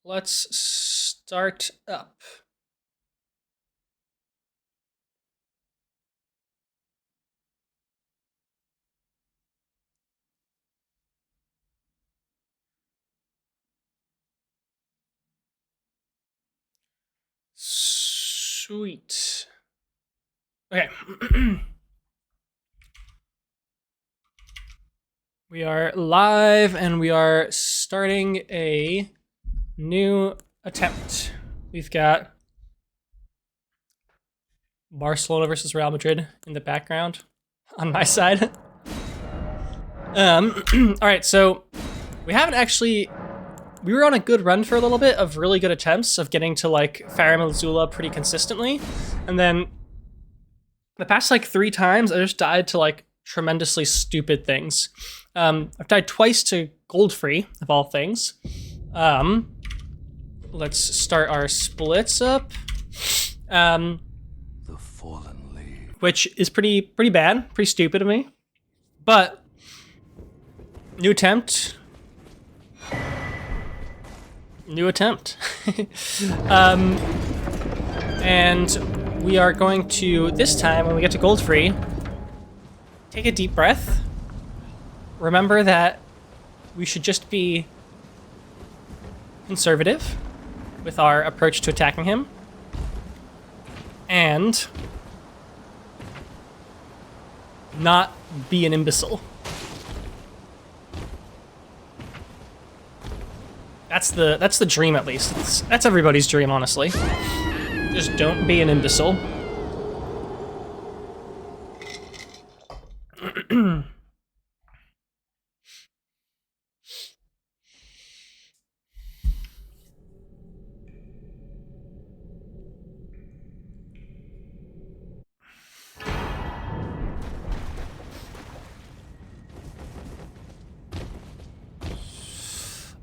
Let's start up. Sweet. Okay. We are live and we are starting a new attempt. We've got Barcelona versus Real Madrid in the background on my side. All right, so we haven't actually. We were on a good run for a little bit of really good attempts of getting to like Farum Azula pretty consistently, and then the past like 3 times I just died to like tremendously stupid things. I've died twice to Goldfree, of all things. Let's start our splits up. The Fallen League. Which is pretty bad, pretty stupid of me. But new attempt. And we are going to, this time when we get to Goldfree, take a deep breath. Remember that we should just be conservative with our approach to attacking him. And not be an imbecile. That's the dream, at least. That's everybody's dream, honestly. Just don't be an imbecile.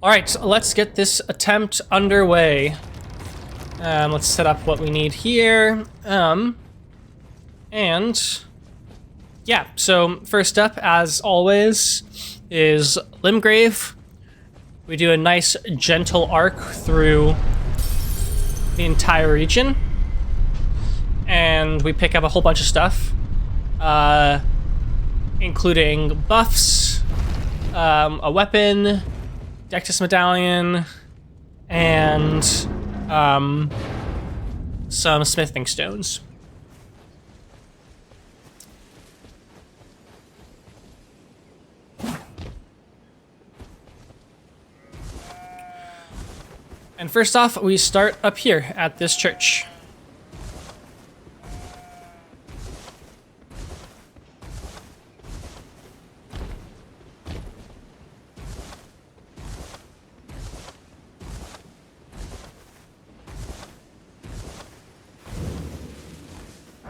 All right, let's get this attempt underway. Let's set up what we need here. And yeah, so first up, as always, is Limgrave. We do a nice gentle arc through the entire region. And we pick up a whole bunch of stuff, including buffs, a weapon, Dectus Medallion, and some smithing stones. And first off, we start up here at this church.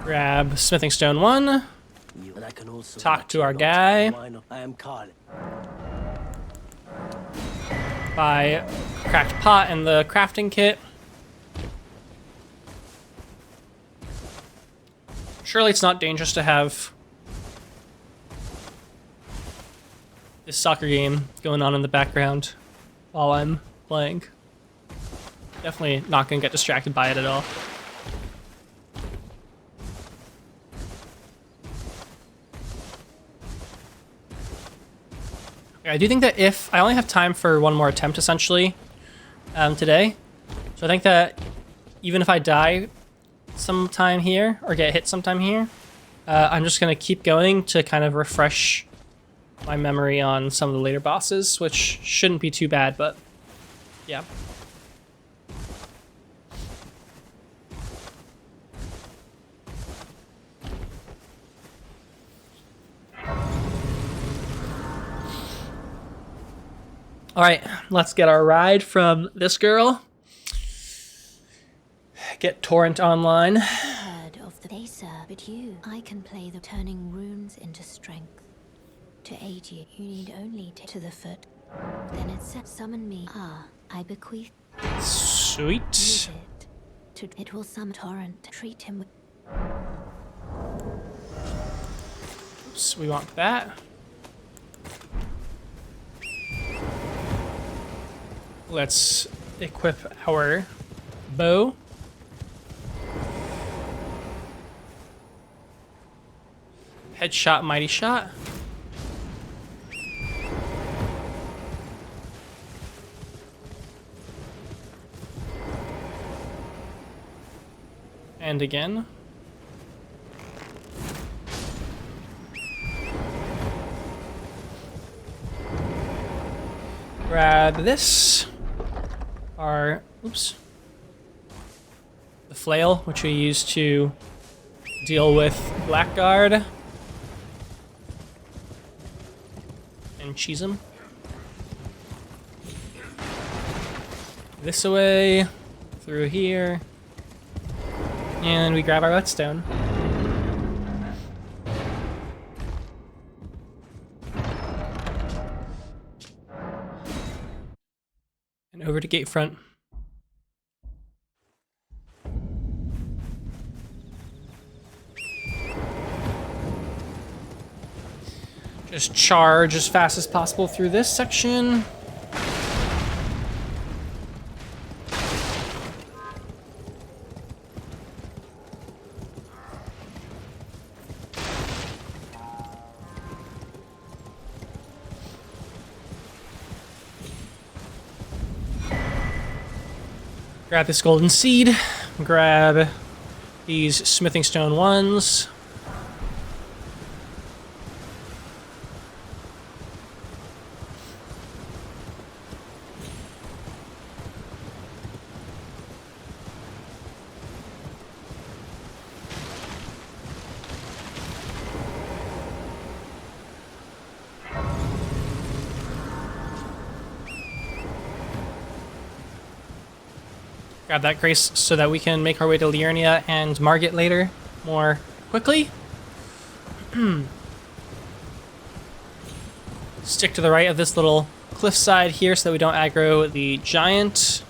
Grab smithing stone 1. Talk to our guy. Buy cracked pot and the crafting kit. Surely it's not dangerous to have this soccer game going on in the background while I'm playing. Definitely not gonna get distracted by it at all. I do think that if I only have time for one more attempt, essentially, today, so I think that even if I die sometime here or get hit sometime here, I'm just gonna keep going to kind of refresh my memory on some of the later bosses, which shouldn't be too bad, but yeah. All right, let's get our ride from this girl. Get Torrent online. I heard of the Acer, but I can play the turning runes into strength. To aid you, you need only to the foot. Then it said, summon me. I bequeath. Sweet. Use it will summon Torrent. Treat him with. Oops, we want that. Let's equip our bow. Headshot, mighty shot. And again. Grab this. Oops. The flail, which we use to deal with Blackguard. And cheese him. This away. Through here. And we grab our whetstone. And over to Gatefront. Just charge as fast as possible through this section. Grab this golden seed. Grab these smithing stone ones. Grab that grace so that we can make our way to Liurnia and Margit later more quickly. Stick to the right of this little cliffside here so that we don't aggro the giant.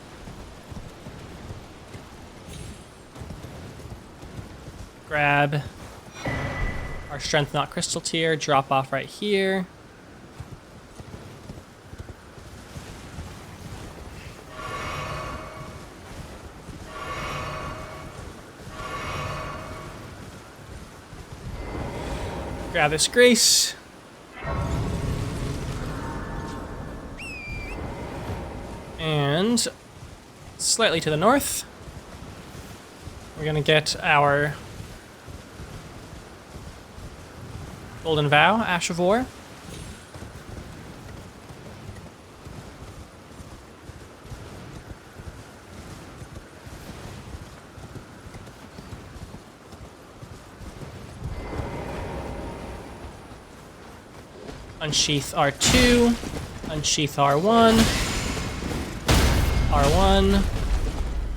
Grab our strength not crystal tier, drop off right here. Grab this grace. And slightly to the north, we're gonna get our Golden Vow, Ash of War. Unsheath R2, unsheath R1, R1, and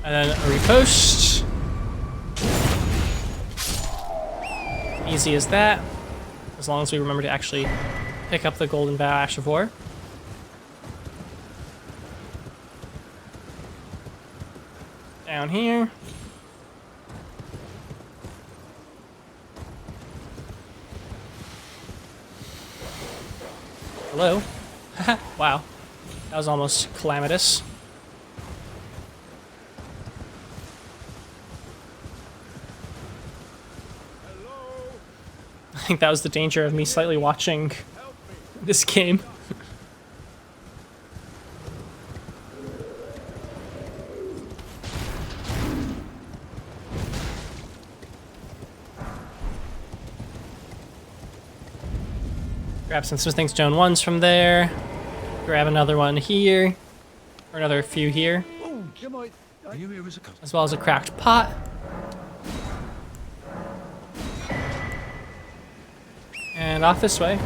then a repost. Easy as that, as long as we remember to actually pick up the Golden Vow Ash of War. Down here. Hello? Wow. That was almost calamitous. Hello? I think that was the danger of me slightly watching this game. Grab some smithing stone ones from there. Grab another one here. Or another few here. As well as a cracked pot. And off this way.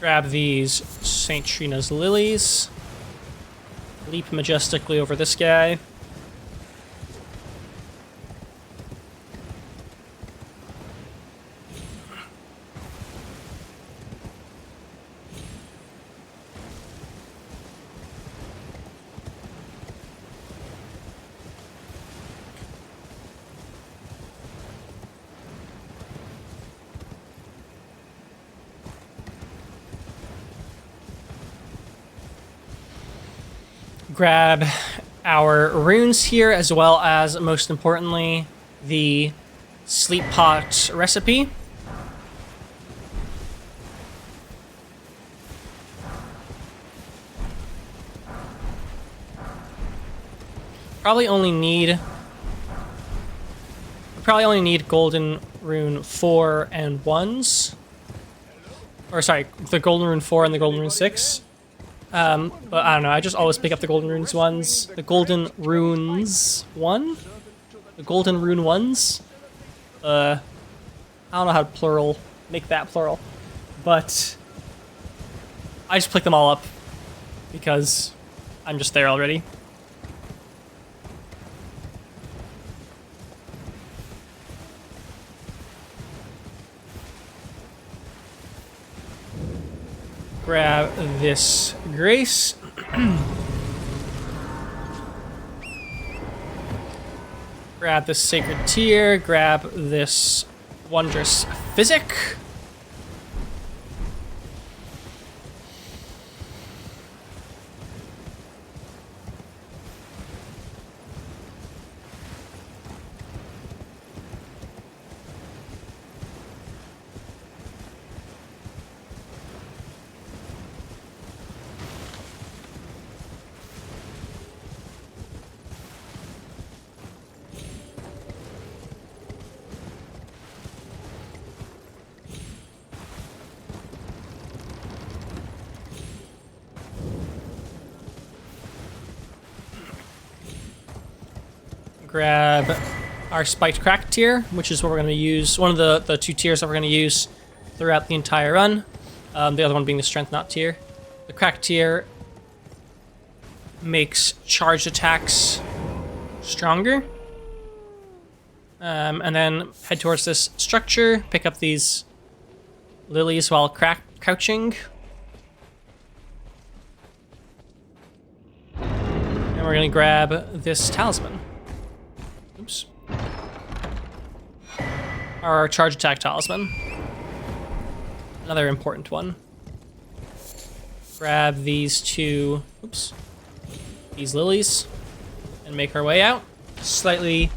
Grab these St. Trina's lilies. Leap majestically over this guy. grab our runes here, as well as, most importantly, the sleep pot recipe. Probably only need golden rune 4 and 1s. Or sorry, the golden rune 4 and the golden rune 6. But I don't know, I just always pick up the golden runes ones. The golden runes 1? The golden rune 1s? I don't know how to make that plural. But I just pick them all up because I'm just there already. Grab this grace. Grab this sacred tear. Grab this wondrous physic. Grab our spiked crack tier, which is what we're going to use. One of the 2 tiers that we're going to use throughout the entire run. The other one being the strength knot tier. The crack tier makes charged attacks stronger. And then head towards this structure, pick up these lilies while crouching. And we're going to grab this talisman. Oops. Our charge attack talisman. Another important one. Grab these 2, oops, these lilies, and make our way out. Slightly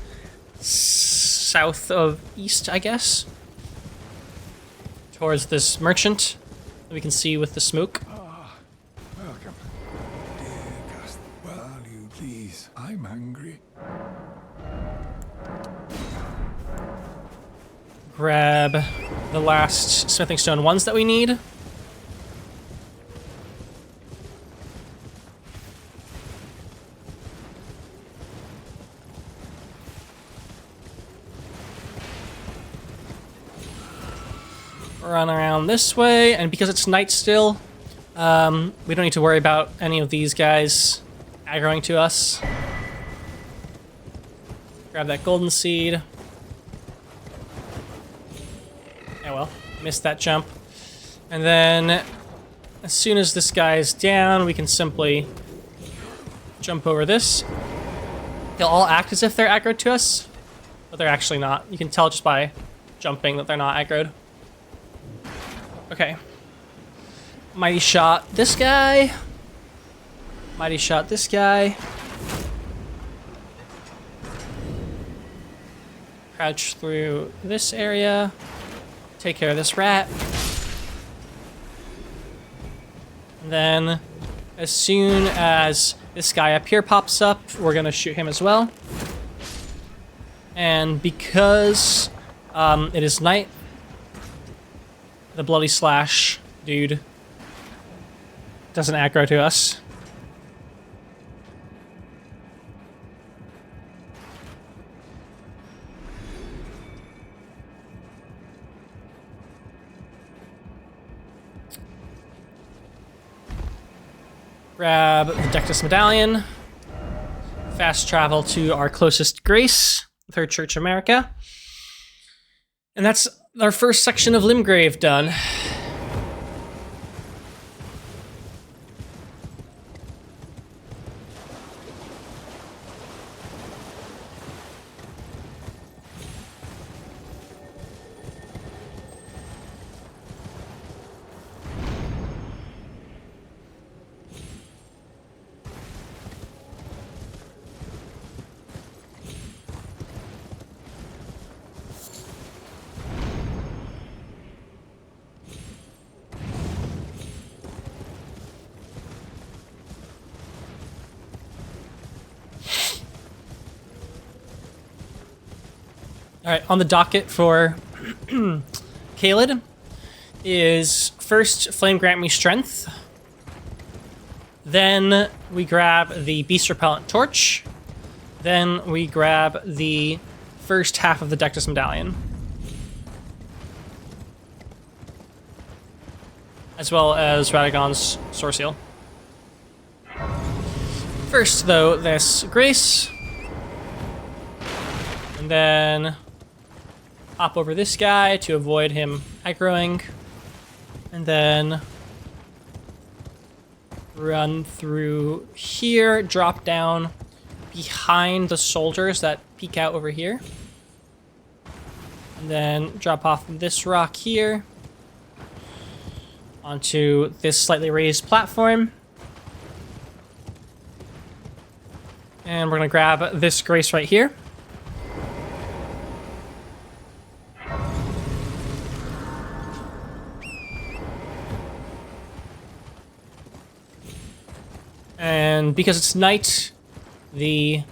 south of east, I guess. Towards this merchant that we can see with the smoke. Welcome. Dear guest, will you please? I'm hungry. Grab the last smithing stone 1s that we need. Run around this way, and because it's night still, we don't need to worry about any of these guys aggroing to us. Grab that golden seed. Oh well, missed that jump. And then, as soon as this guy's down, we can simply jump over this. They'll all act as if they're aggroed to us, but they're actually not. You can tell just by jumping that they're not aggroed. Okay. Mighty shot this guy. Mighty shot this guy. Crouch through this area. Take care of this rat. And then, as soon as this guy up here pops up, we're gonna shoot him as well. And because it is night, the bloody slash dude doesn't aggro to us. Grab the Dectus Medallion. Fast travel to our closest grace, Third Church America. And that's our first section of Limgrave done. All right, on the docket for Caelid is first Flame Grant Me Strength. Then we grab the Beast Repellent Torch. Then we grab the first half of the Dectus Medallion. As well as Radagon's Soreseal. First, though, this Grace. And then hop over this guy to avoid him aggroing. And then run through here, drop down behind the soldiers that peek out over here. And then drop off this rock here onto this slightly raised platform. And we're gonna grab this Grace right here. And because it's night, the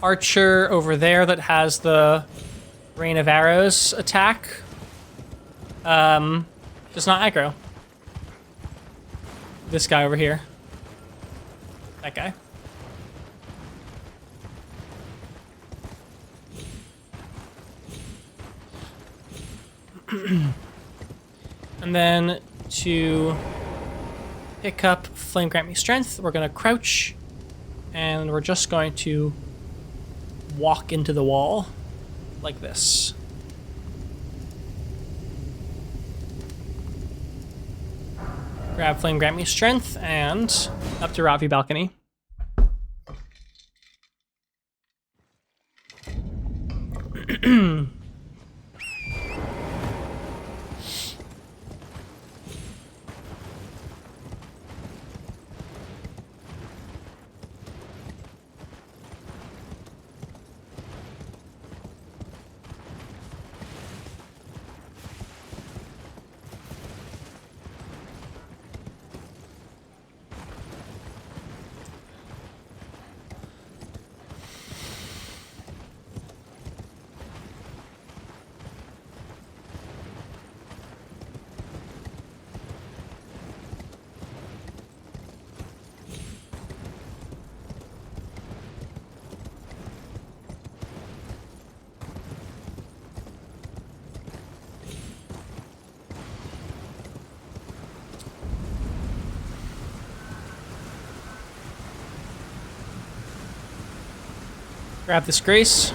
archer over there that has the Rain of Arrows attack does not aggro. This guy over here. That guy. And then to pick up Flame Grant Me Strength, we're going to crouch, and we're just going to walk into the wall like this. Grab Flame Grant Me Strength, and up to Ravi Balcony. Grab this Grace.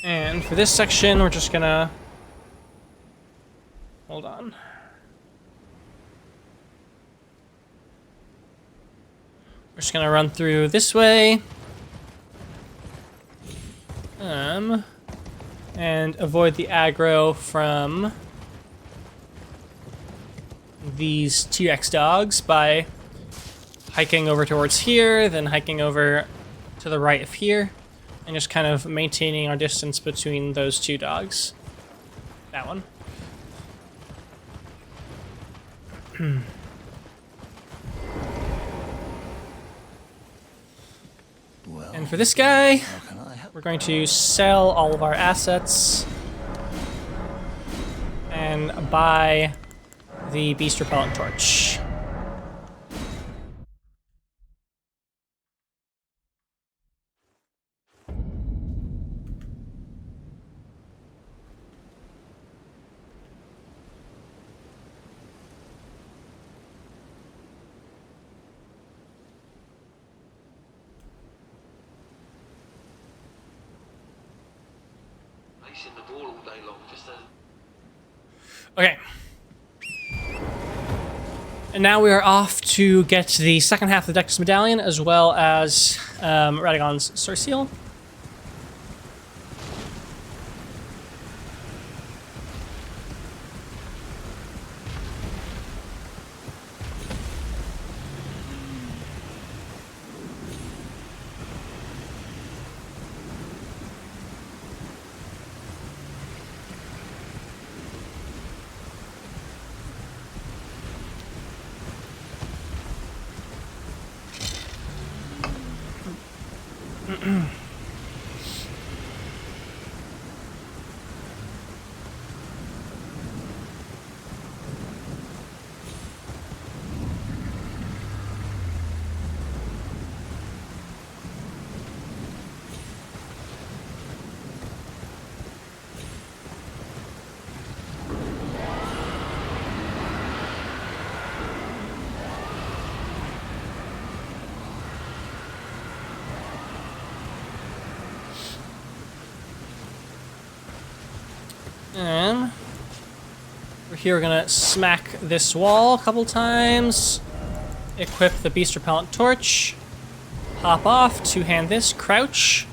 And for this section, we're just gonna... Hold on. We're just gonna run through this way. And avoid the aggro from these T-Rex dogs by hiking over towards here, then hiking over to the right of here, and just kind of maintaining our distance between those two dogs. That one. And for this guy, we're going to sell all of our assets and buy the Beast Repellent Torch. In the ball all day long, just Okay. And now we are off to get the second half of the Dectus Medallion, as well as Radagon's Soreseal. And we're here, we're gonna smack this wall a couple times, equip the beast repellent torch, hop off, two-hand this, crouch,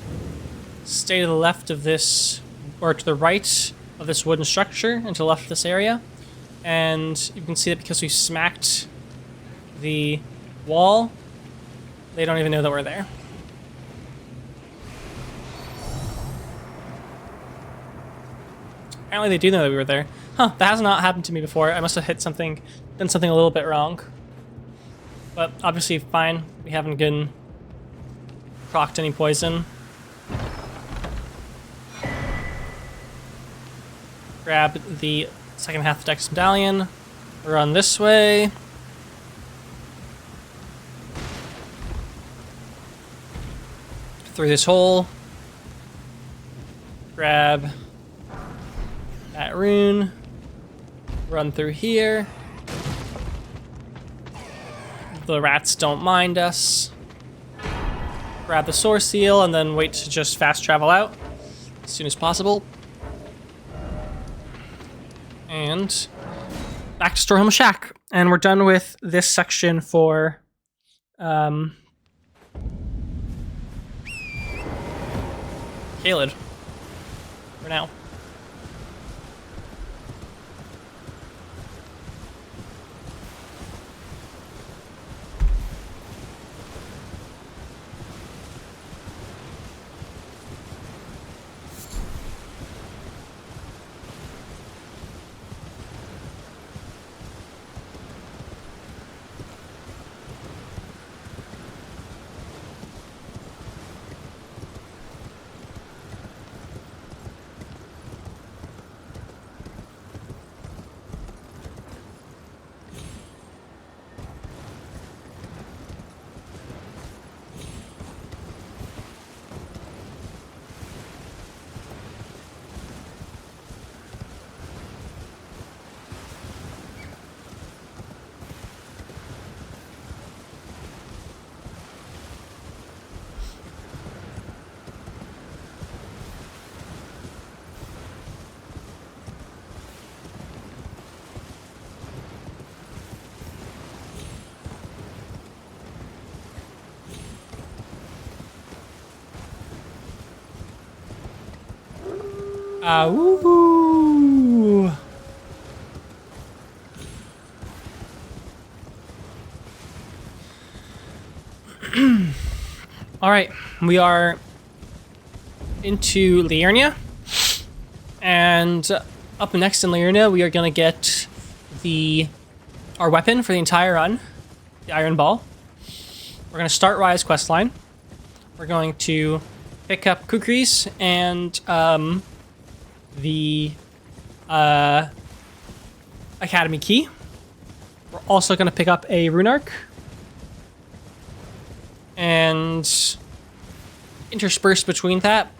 stay to the left of this, or to the right of this wooden structure, and to the left of this area. And you can see that because we smacked the wall, they don't even know that we're there. Apparently they do know that we were there. Huh, that has not happened to me before. I must have hit something, done something a little bit wrong. But obviously fine. We haven't gotten procced any poison. Grab the second half of Dex Medallion. Run this way. Through this hole. Grab that rune, run through here. The rats don't mind us. Grab the source seal and then wait to just fast travel out as soon as possible. And back to Storehelm Shack. And we're done with this section for Caelid for now. Woohoo! All right, we are into Liurnia, and up next in Liurnia, we are gonna get our weapon for the entire run, the Iron Ball. We're gonna start Raya's questline. We're going to pick up Kukris and the Academy Key. We're also going to pick up a Rune Arc. And interspersed between that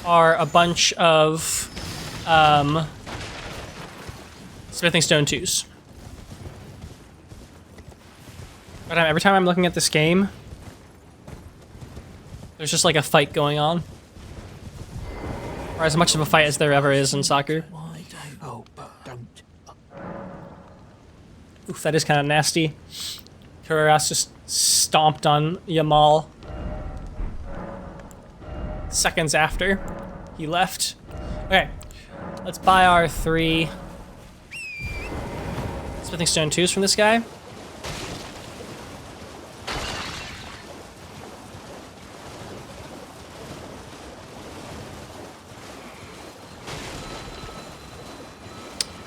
are a bunch of Smithing Stone 2s. But every time I'm looking at this game, there's just like a fight going on. Or as much of a fight as there ever is in soccer. Oof, that is kind of nasty. Kuras just stomped on Yamal seconds after he left. Okay, let's buy our 3 Smithing Stone 2s from this guy.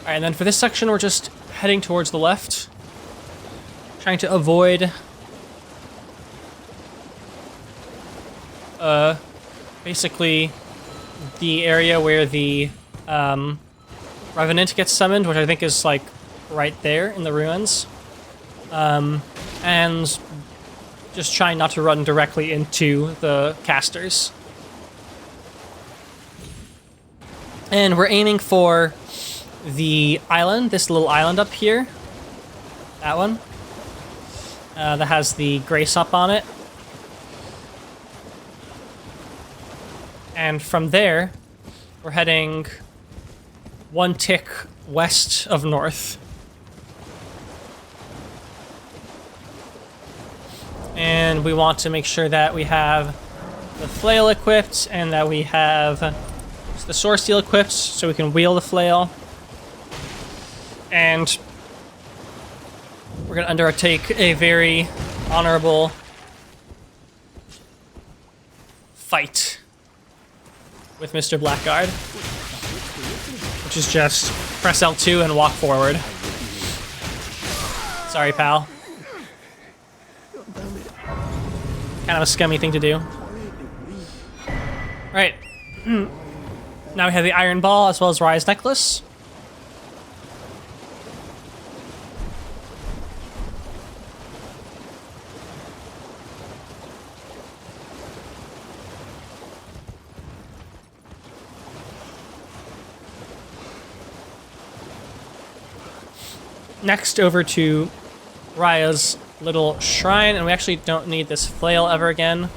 Alright, and then for this section, we're just heading towards the left. Trying to avoid basically the area where the Revenant gets summoned, which I think is like right there in the ruins. And just trying not to run directly into the casters. And we're aiming for the island, this little island up here. That one. That has the Grace up on it. And from there, we're heading one tick west of north. And we want to make sure that we have the flail equipped and that we have the sword steel equipped so we can wield the flail. And we're going to undertake a very honorable fight with Mr. Blackguard, which is just press L2 and walk forward. Sorry, pal. Kind of a scummy thing to do. Alright. Now we have the Iron Ball as well as Rise Necklace. Next, over to Raya's little shrine, and we actually don't need this flail ever again.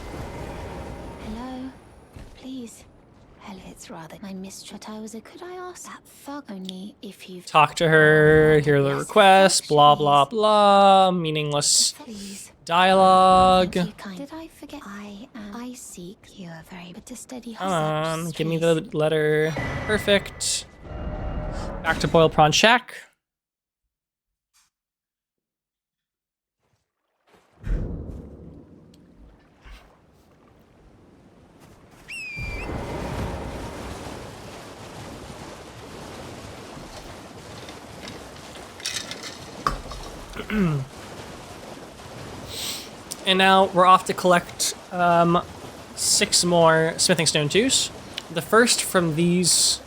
Hello? Please. Hello, it's rather my mistress. Could I ask that fog only if you've... Talk to her, hear the request, blah blah blah, meaningless Please. dialogue. Did I forget? I seek you are very but to steady Come on, give me the letter. Perfect. Back to Boiled Prawn Shack. And now we're off to collect 6 more smithing stone tools. The first from these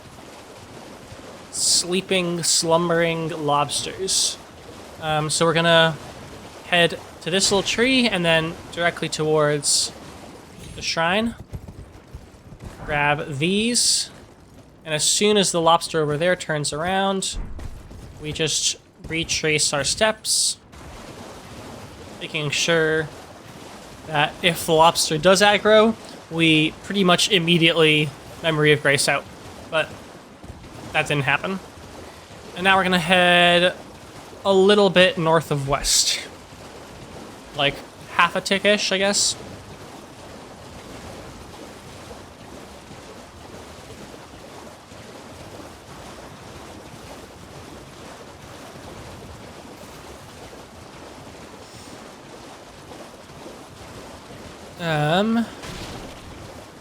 sleeping, slumbering lobsters. So we're gonna head to this little tree and then directly towards the shrine. Grab these, and as soon as the lobster over there turns around, we just retrace our steps, making sure that if the lobster does aggro, we pretty much immediately Memory of Grace out. But that didn't happen. And now we're gonna head a little bit north of west. Like half a tick-ish, I guess.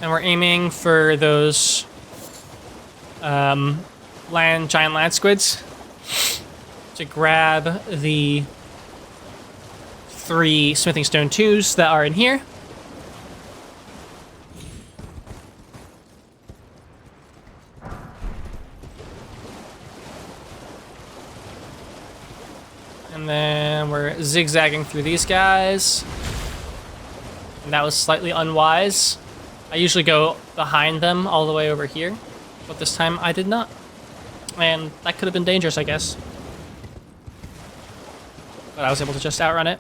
And we're aiming for those giant land squids to grab the 3 smithing stone 2s that are in here. And then we're zigzagging through these guys. And that was slightly unwise. I usually go behind them all the way over here, but this time I did not. And that could have been dangerous, I guess. But I was able to just outrun it.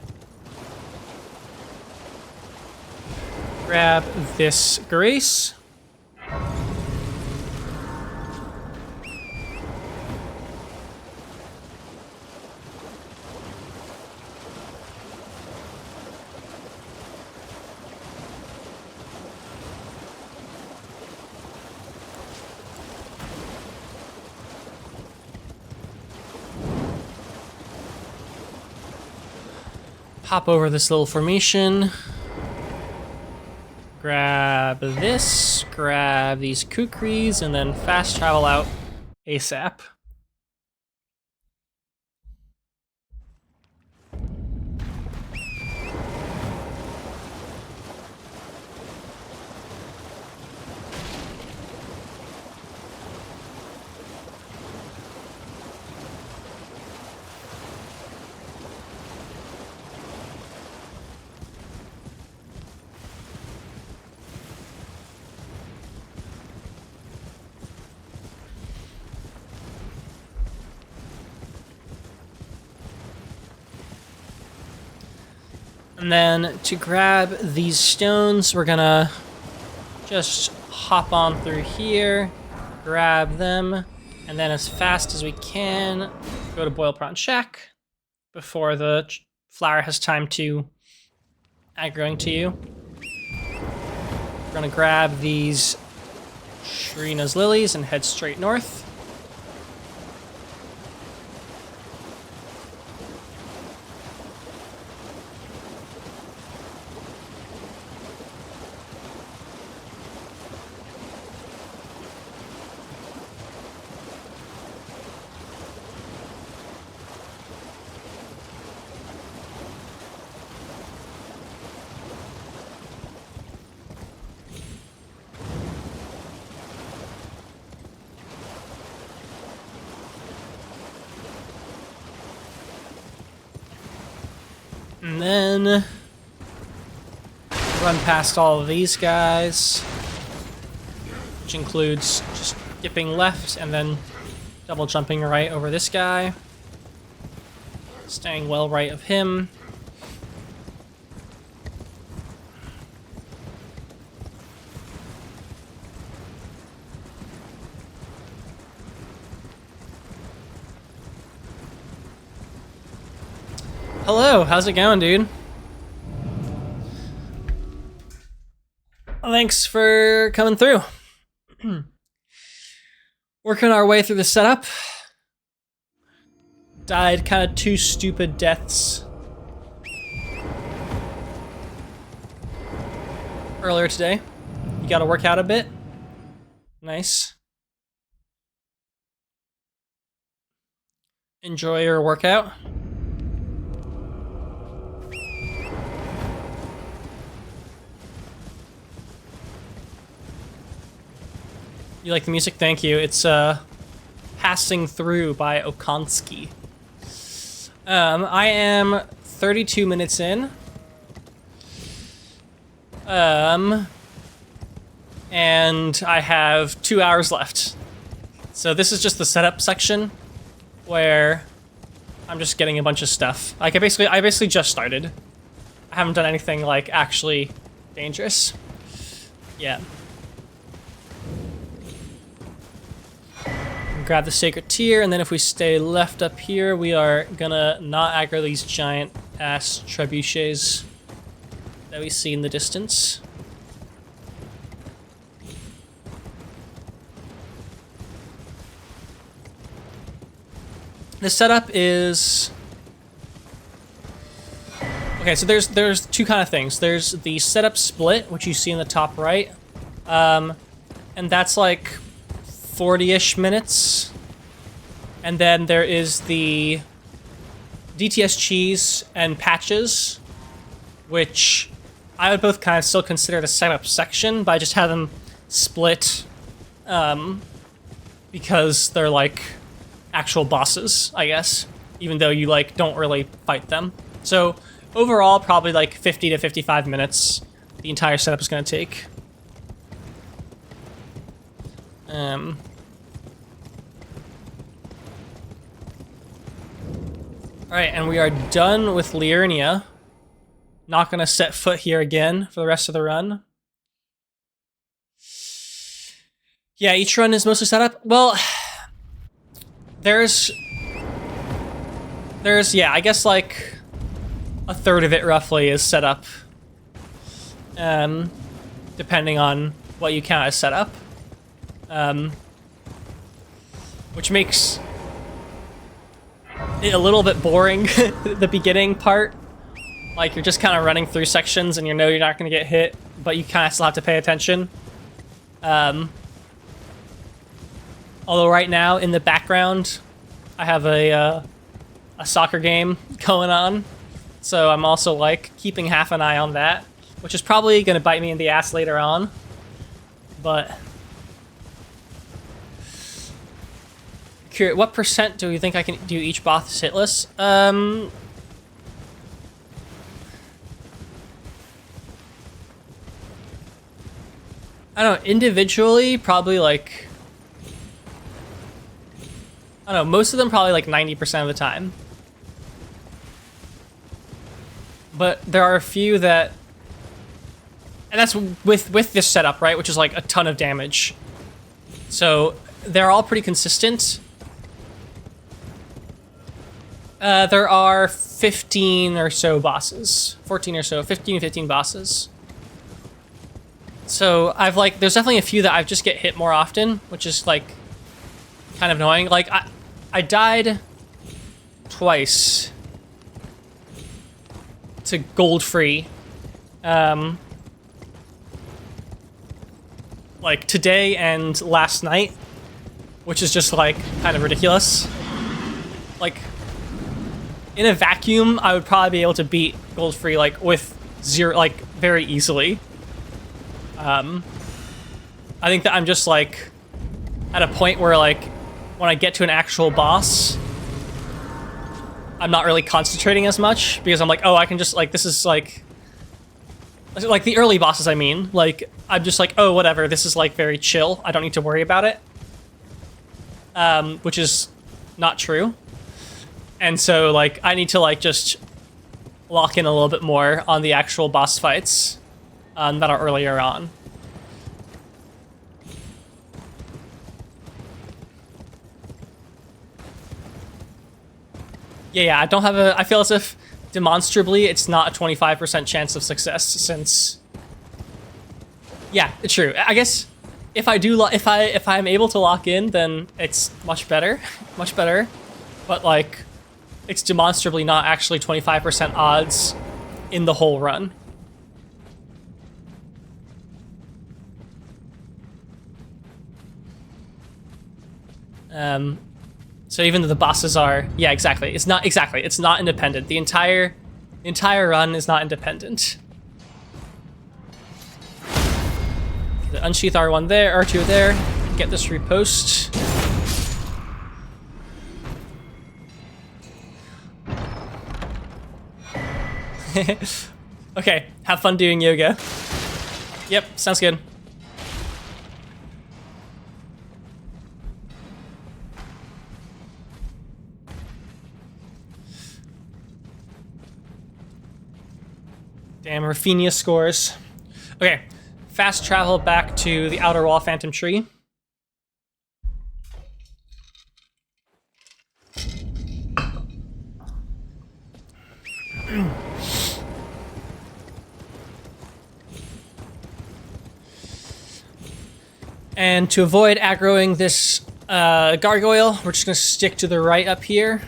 Grab this Grace. Hop over this little formation. Grab this, grab these kukris, and then fast travel out ASAP. And then to grab these stones, we're gonna just hop on through here, grab them, and then as fast as we can, go to Boil Prawn Shack before the flower has time to aggroing to you. We're gonna grab these Shrina's lilies and head straight north. And then run past all of these guys, which includes just dipping left and then double jumping right over this guy, staying well right of him. Hello, how's it going, dude? Thanks for coming through. Working our way through the setup. Died kind of 2 stupid deaths earlier today. You gotta work out a bit. Nice. Enjoy your workout. You like the music? Thank you. It's Passing Through by Okonski. I am 32 minutes in. And I have 2 hours left. So this is just the setup section where I'm just getting a bunch of stuff. Like I basically just started. I haven't done anything like actually dangerous yet. Grab the Sacred Tear, and then if we stay left up here, we are gonna not aggro these giant ass trebuchets that we see in the distance. The setup is... Okay, so there's 2 kind of things. There's the setup split, which you see in the top right, and that's like 40-ish minutes. And then there is the DTS cheese and patches, which I would both kind of still consider the setup section, but I just have them split because they're like actual bosses, I guess, even though you like don't really fight them. So overall, probably like 50 to 55 minutes the entire setup is going to take. Alright, and we are done with Liurnia. Not gonna set foot here again for the rest of the run. Yeah, each run is mostly set up. Well, there's yeah, I guess like a third of it roughly is set up. Depending on what you count as setup. Which makes it a little bit boring, the beginning part. Like, you're just kind of running through sections and you know you're not going to get hit, but you kind of still have to pay attention. Although right now, in the background, I have a soccer game going on. So I'm also, like, keeping half an eye on that, which is probably going to bite me in the ass later on. But... what percent do you think I can do each boss hitless? I don't know, individually, probably like... I don't know, most of them probably like 90% of the time. but there are a few that, and that's with this setup, right, which is like a ton of damage. So they're all pretty consistent. There are 15 or so bosses, 14 or so, 15 bosses. So I've like, there's definitely a few that I just get hit more often, which is like kind of annoying. Like I died twice to Goldfree. Like today and last night, which is just like kind of ridiculous. Like in a vacuum, I would probably be able to beat Goldfree like with zero, like very easily. I think that I'm just like at a point where like when I get to an actual boss, I'm not really concentrating as much because I'm like, oh, I can just like, this is like the early bosses, I mean, like I'm just like, oh, whatever, this is like very chill. I don't need to worry about it. Which is not true. And so like I need to like just lock in a little bit more on the actual boss fights that are earlier on. Yeah, I don't have a, I feel as if demonstrably it's not a 25% chance of success since, yeah, it's true. I guess if I do, if I'm able to lock in, then it's much better, much better. But like, it's demonstrably not actually 25% odds in the whole run. So even though the bosses are, yeah, exactly. It's not independent. The entire run is not independent. The unsheath R1 there, R2 there. Get this repost. Okay, have fun doing yoga. Yep, sounds good. Damn, Rafinha scores. Okay, fast travel back to the Outer Wall Phantom Tree. And to avoid aggroing this gargoyle, we're just gonna stick to the right up here.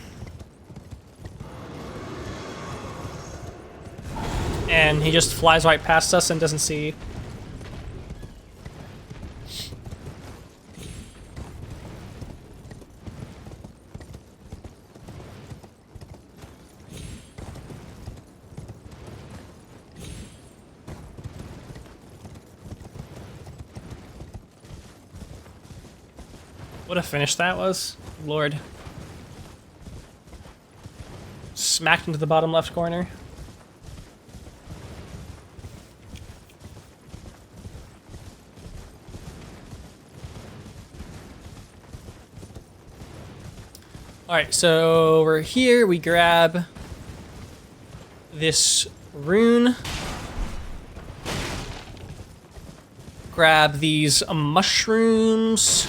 And he just flies right past us and doesn't see. What a finish that was. Lord. Smacked into the bottom left corner. Alright, so we're here, we grab this rune. Grab these mushrooms.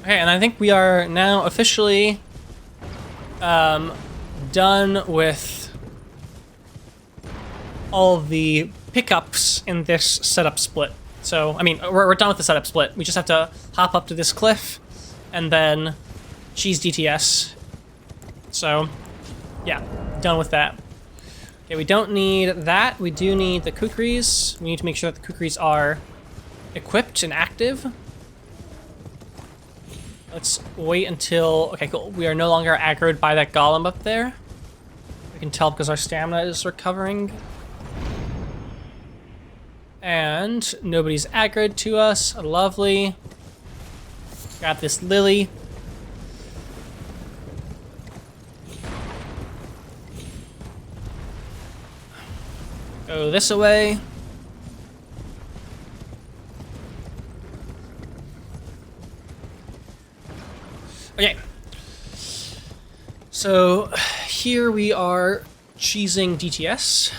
Okay, and I think we are now officially done with all the pickups in this setup split. So, I mean, we're done with the setup split. We just have to hop up to this cliff and then cheese DTS. So, yeah, done with that. Okay, we don't need that. We do need the kukris. We need to make sure that the kukris are equipped and active. Let's wait until... Okay, cool. We are no longer aggroed by that golem up there. We can tell because our stamina is recovering. And nobody's aggroed to us. Lovely. Grab this lily. Go this away. Okay. So here we are cheesing DTS.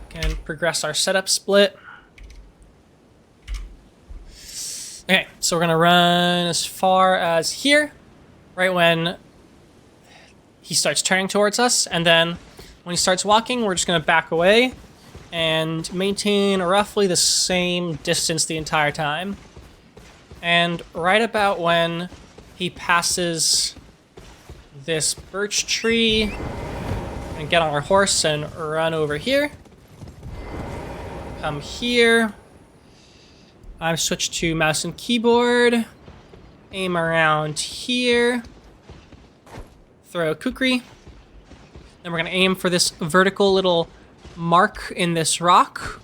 Can progress our setup split. Okay, so we're gonna run as far as here, right when he starts turning towards us, and then when he starts walking, we're just gonna back away and maintain roughly the same distance the entire time. And right about when he passes this birch tree, and get on our horse and run over here. Come here. I've switched to mouse and keyboard. Aim around here. Throw a kukri. Then we're gonna aim for this vertical little mark in this rock.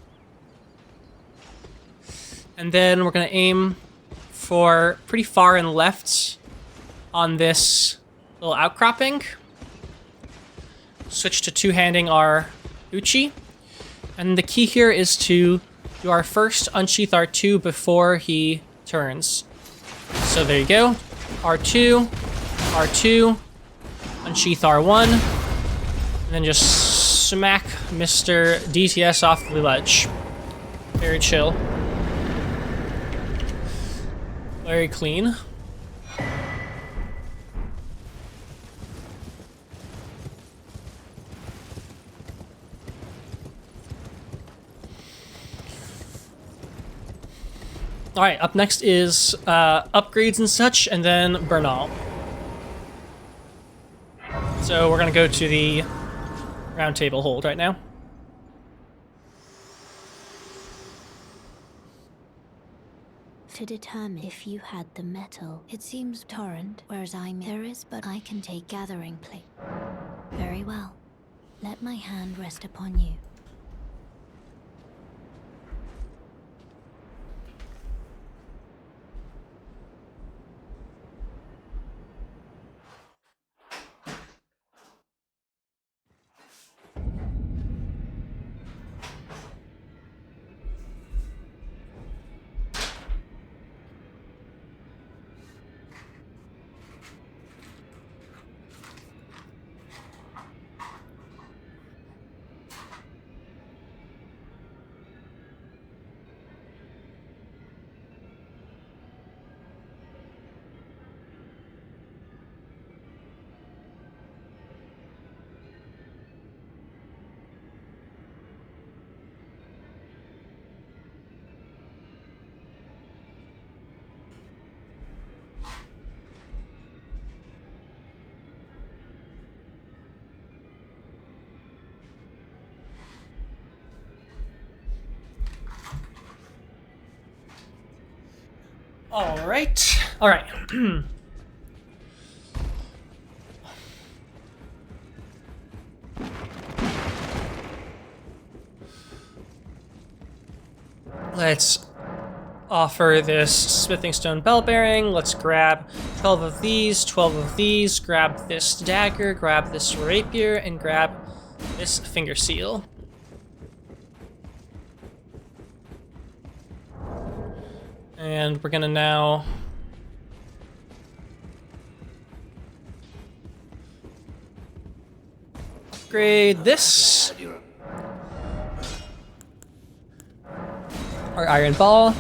And then we're gonna aim for pretty far and left on this little outcropping. Switch to two-handing our Uchi. And the key here is to do our first unsheath R2 before he turns. So there you go. R2, R2, unsheath R1, and then just smack Mr. DTS off the ledge. Very chill. Very clean. Alright, up next is upgrades and such, and then Bernal. So we're gonna go to the round table hold right now. To determine if you had the metal, it seems torrent, whereas there is, but I can take gathering plate. Very well. Let my hand rest upon you. Alright. Alright. Let's offer this smithing stone bell bearing. Let's grab 12 of these, 12 of these, grab this dagger, grab this rapier, and grab this finger seal. And we're gonna now upgrade this. Our iron ball.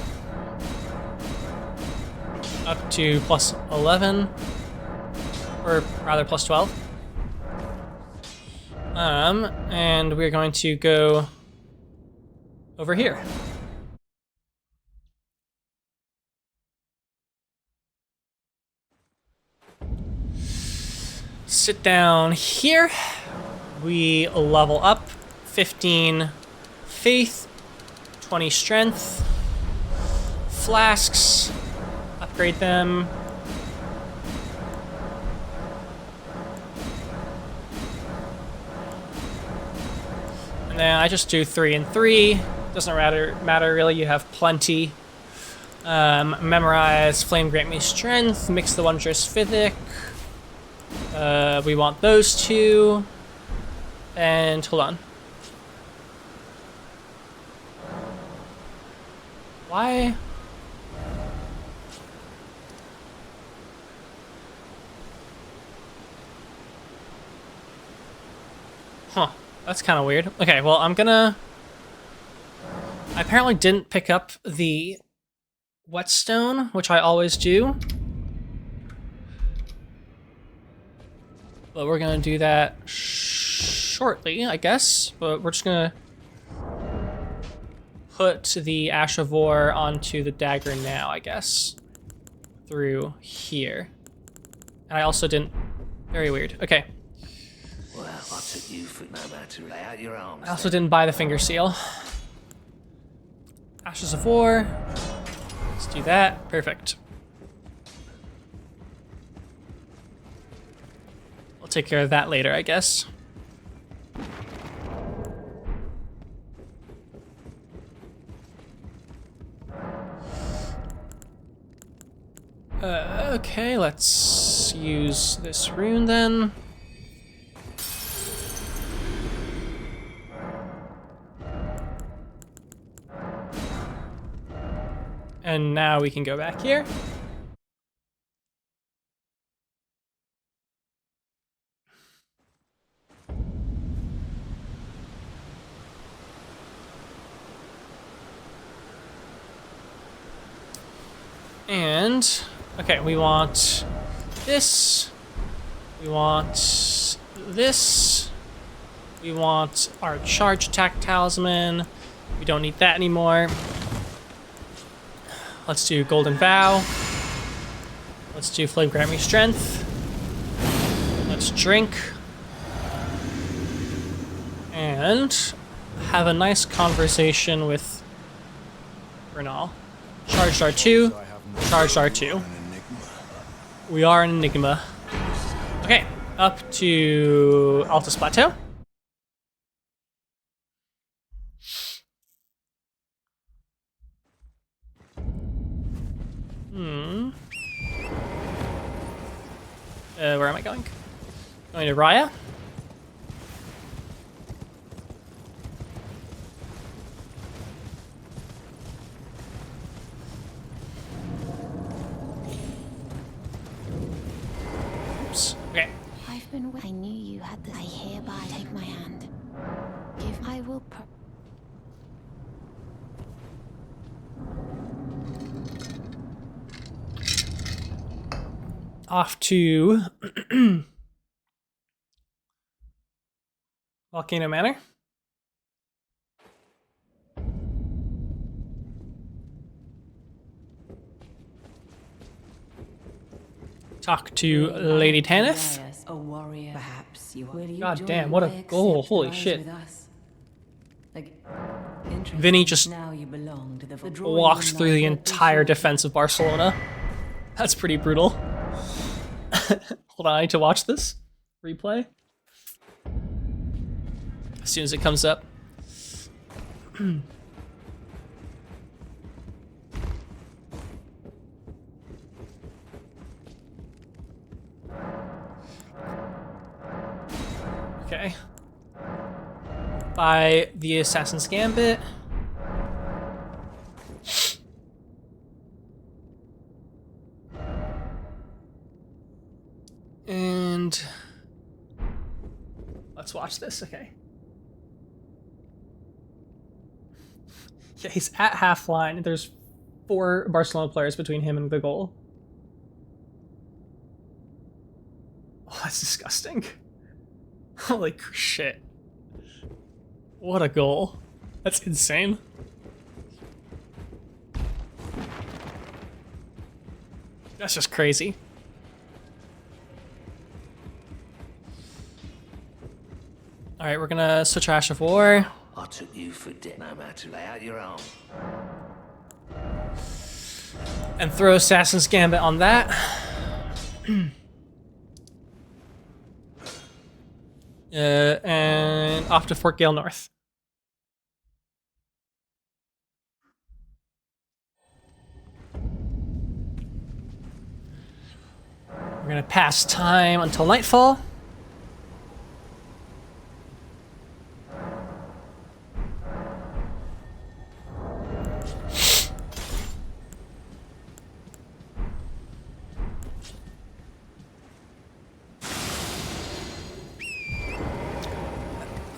Up to plus 11. Or rather plus 12. And we're going to go over here. Sit down here. We level up 15 faith, 20 strength, flasks, upgrade them. And then I just do 3 and 3. Doesn't matter really. You have plenty. Memorize, flame grant me strength. Mix the wondrous Fithic. We want those 2. And hold on. Why? Huh. That's kind of weird. Okay, well, I apparently didn't pick up the whetstone, which I always do. But we're gonna do that shortly, I guess. But we're just gonna put the Ash of War onto the dagger now, I guess. Through here. And I also didn't... Very weird. Okay. Well, I took you for no matter. Lay out your arms. I also didn't buy the finger seal. Ashes of War. Let's do that. Perfect. We'll take care of that later, I guess. Okay, let's use this rune then. And now we can go back here. And, okay, we want this. We want this. We want our charge attack talisman. We don't need that anymore. Let's do Golden Vow. Let's do Flame Grant Me Strength. Let's drink. And have a nice conversation with Bernal. Charged R2. Charged R2. We are an Enigma. Okay, up to Altus Plateau. Where am I going? Going to Raya. Oops. Okay. I've been. I knew you had this. I hereby take my hand. If I will. Off to Volcano Manor. Talk to Lady Tanith. A warrior, perhaps you are. God damn, what a goal! Holy shit! Vinny just walks through the entire defense of Barcelona. That's pretty brutal. Hold on, I need to watch this replay as soon as it comes up. Okay. By the Assassin's Gambit. And let's watch this, okay. Yeah, he's at half line. There's 4 Barcelona players between him and the goal. Oh, that's disgusting. Holy shit. What a goal. That's insane. That's just crazy. Alright, we're gonna switch Ash of War. I took you for dead. No matter. Lay out your arm. And throw Assassin's Gambit on that. And off to Fort Gale North. gonna pass time until nightfall.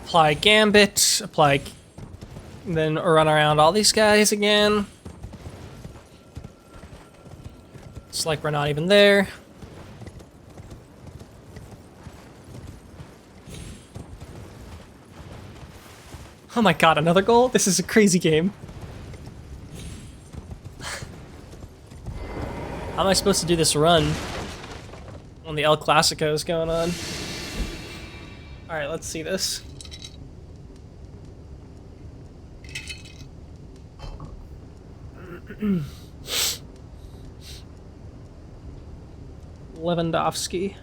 Apply Gambit, then run around all these guys again. It's like we're not even there. Oh my god, another goal? This is a crazy game. How am I supposed to do this run when the El Clasico is going on? Alright, let's see this. Lewandowski.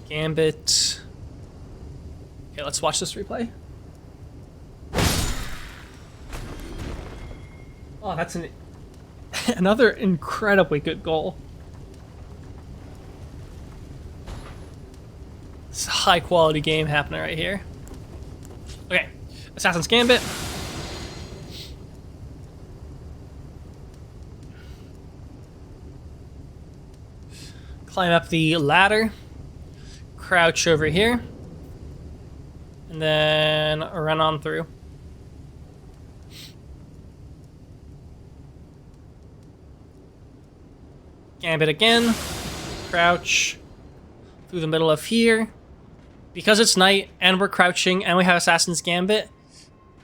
Gambit. Okay, let's watch this replay. Oh, that's another incredibly good goal. It's a high quality game happening right here. Okay, Assassin's Gambit. Climb up the ladder. Crouch over here. And then run on through. Gambit again. Crouch through the middle of here. Because it's night and we're crouching and we have Assassin's Gambit,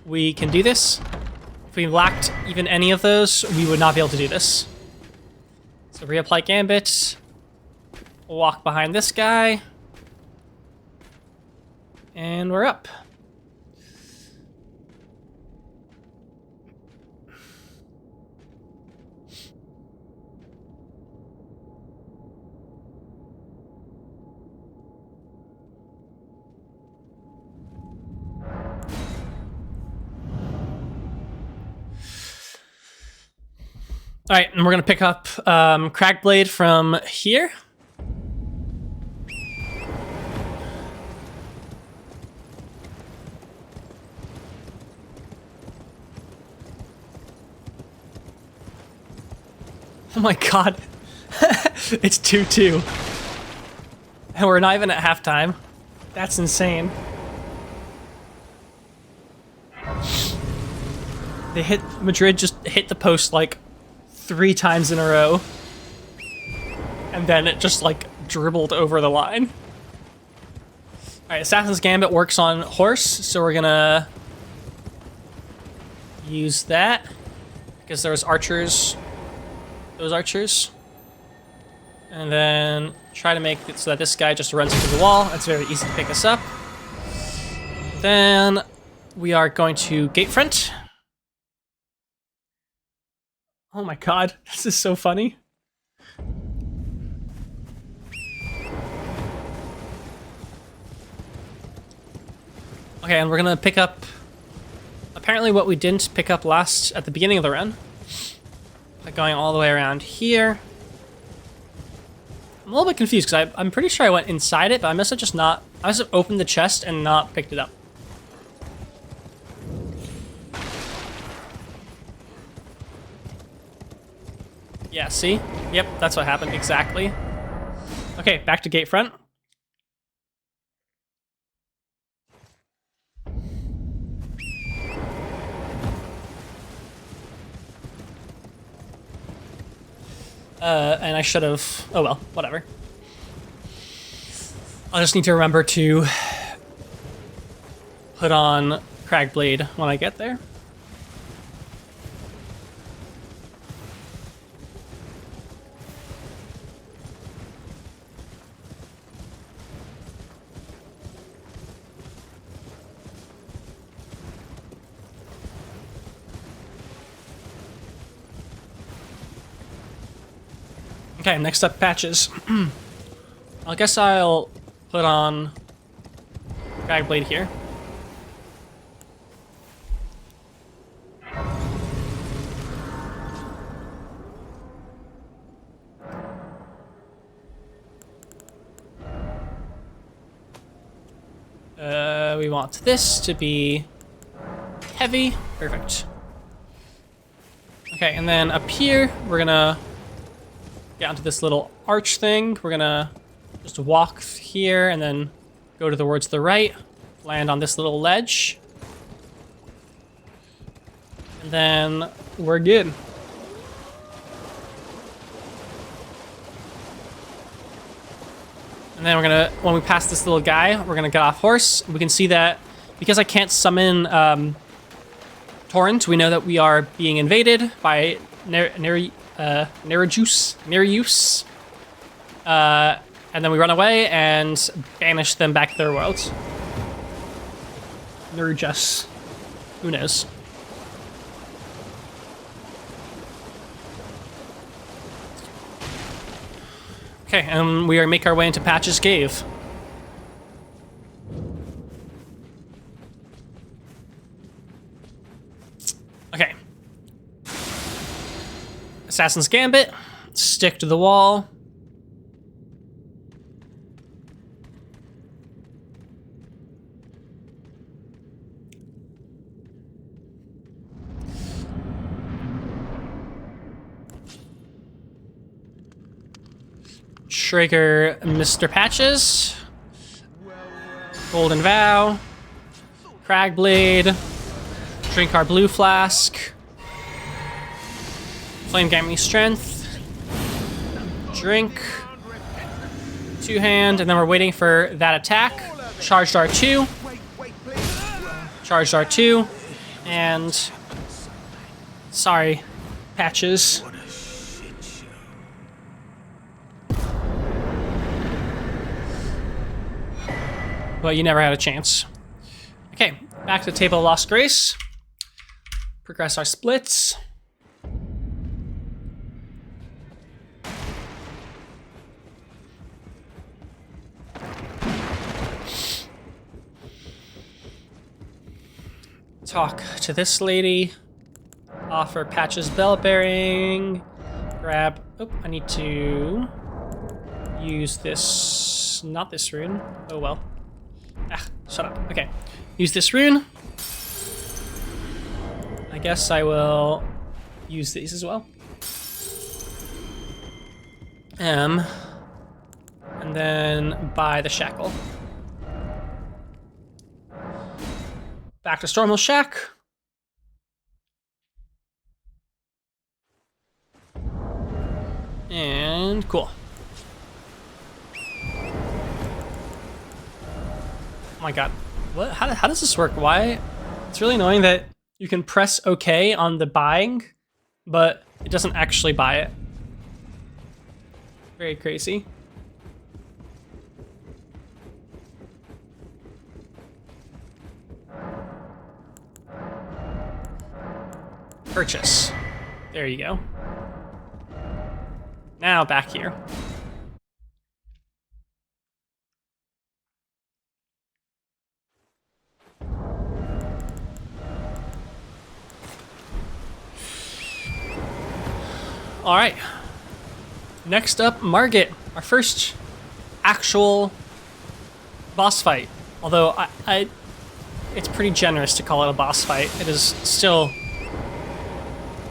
we can do this. If we lacked even any of those, we would not be able to do this. So reapply Gambit. Walk behind this guy. And we're up. All right, and we're gonna pick up Cragblade from here. Oh my god. It's 2-2. And we're not even at halftime. That's insane. Madrid just hit the post like 3 times in a row. And then it just like dribbled over the line. Alright, Assassin's Gambit works on horse, so we're gonna use that. Because there was archers. Those archers. And then try to make it so that this guy just runs into the wall. It's very easy to pick us up. Then we are going to gate front. Oh my god, this is so funny. Okay, and we're gonna pick up apparently what we didn't pick up at the beginning of the run. Like going all the way around here. I'm a little bit confused because I'm pretty sure I went inside it, but I must have opened the chest and not picked it up. Yeah, see? Yep, that's what happened exactly. Okay, back to gate front. And I should have... Oh well, whatever. I'll just need to remember to put on Cragblade when I get there. Okay, next up, patches. I guess I'll put on Cragblade here. We want this to be heavy. Perfect. Okay, and then up here, we're gonna get onto this little arch thing. We're gonna just walk here and then go towards the right, land on this little ledge. And then we're good. And then we're gonna, when we pass this little guy, we're gonna get off horse. We can see that because I can't summon Torrent, we know that we are being invaded by Nereus. And then we run away and banish them back to their world. Nereus. Who knows? Okay, and we make our way into Patch's Cave. Okay. Assassin's Gambit. Stick to the wall. Trigger Mr. Patches. Golden Vow. Cragblade. Drink our blue flask. Flame Gammy Strength. Drink. Two hand, and then we're waiting for that attack. Charged R2. Charged R2. And sorry, Patches. But you never had a chance. Okay, back to the Table of Lost Grace. Progress our splits. Talk to this lady. Offer Patches bell bearing. Grab. Oh, I need to use this. Not this rune. Oh well. Ah, shut up. Okay. Use this rune. I guess I will use these as well. And then buy the shackle. Back to Stormhill Shack. And cool. Oh my god. What? How does this work? Why? It's really annoying that you can press OK on the buying, but it doesn't actually buy it. Very crazy. Purchase. There you go. Now back here. All right. Next up, Margit, our first actual boss fight. Although it's pretty generous to call it a boss fight. It is still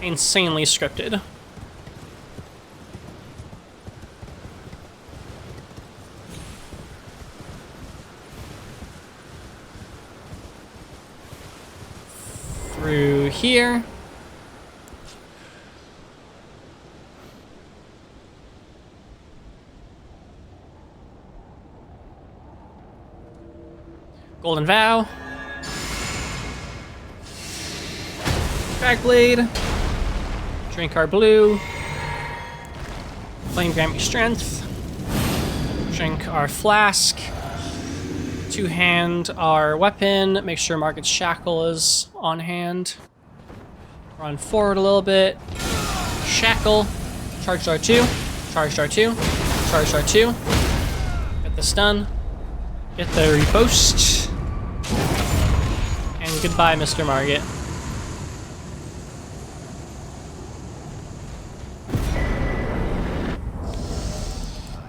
insanely scripted. Through here. Golden Vow. Cragblade. Drink our blue. Flame Gammy Strength. Drink our flask. Two hand our weapon. Make sure Margit's shackle is on hand. Run forward a little bit. Shackle. Charged R2. Charged R2. Charged R2. Get the stun. Get the repost. And goodbye, Mr. Margit.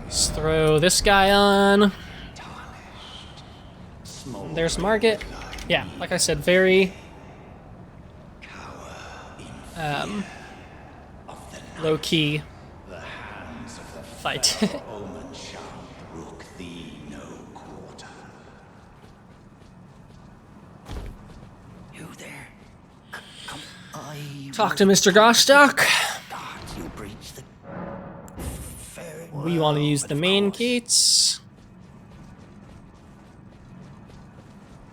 Let's throw this guy on. there's Margit. Yeah, like I said, very low-key fight. Omen shall brook thee no quarter. You there? Come, Talk to Mr. Gostock. God, you breach the very We want to use the main gates.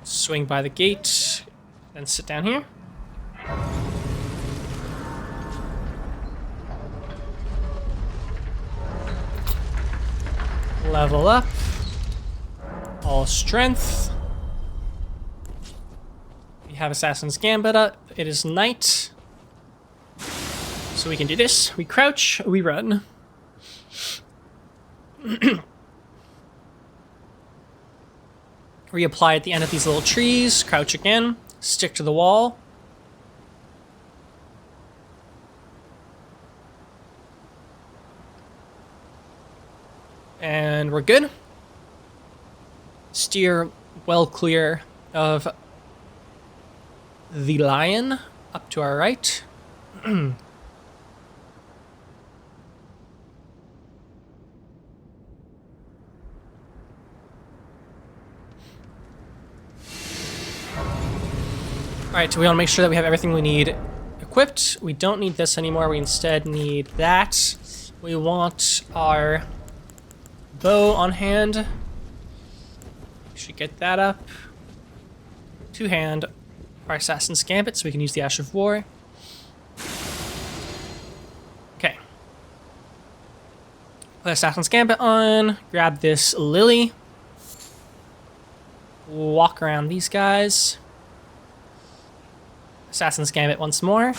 Swing by the gate, then sit down here. Level up. All strength. We have Assassin's Gambit up. It is night. So we can do this. We crouch, we run. Reapply at the end of these little trees. Crouch again. Stick to the wall. And we're good. Steer well clear of the lion up to our right. Alright, so we want to make sure that we have everything we need equipped. We don't need this anymore. We instead need that. We want our bow on hand. We should get that up. Two-hand our Assassin's Gambit so we can use the Ash of War. Okay. Put Assassin's Gambit on. Grab this lily. Walk around these guys. Assassin's Gambit once more.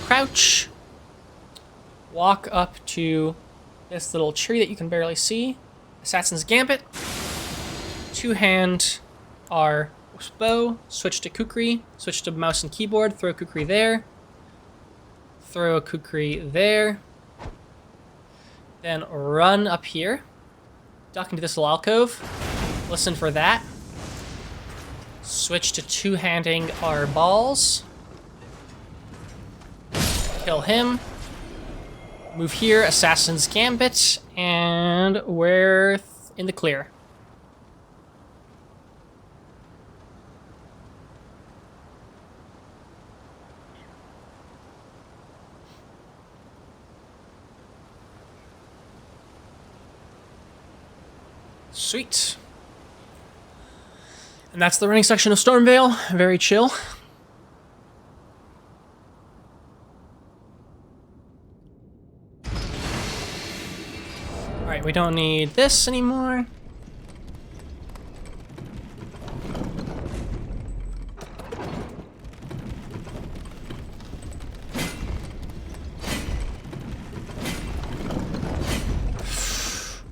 Crouch. Walk up to this little tree that you can barely see. Assassin's Gambit. Two-hand our bow. Switch to Kukri. Switch to mouse and keyboard. Throw Kukri there. Throw a Kukri there. Then run up here. Duck into this little alcove. Listen for that. Switch to two-handing our balls. Kill him. Move here, Assassin's Gambit, and we're in the clear. Sweet. And that's the running section of Stormveil. Very chill. Alright, we don't need this anymore.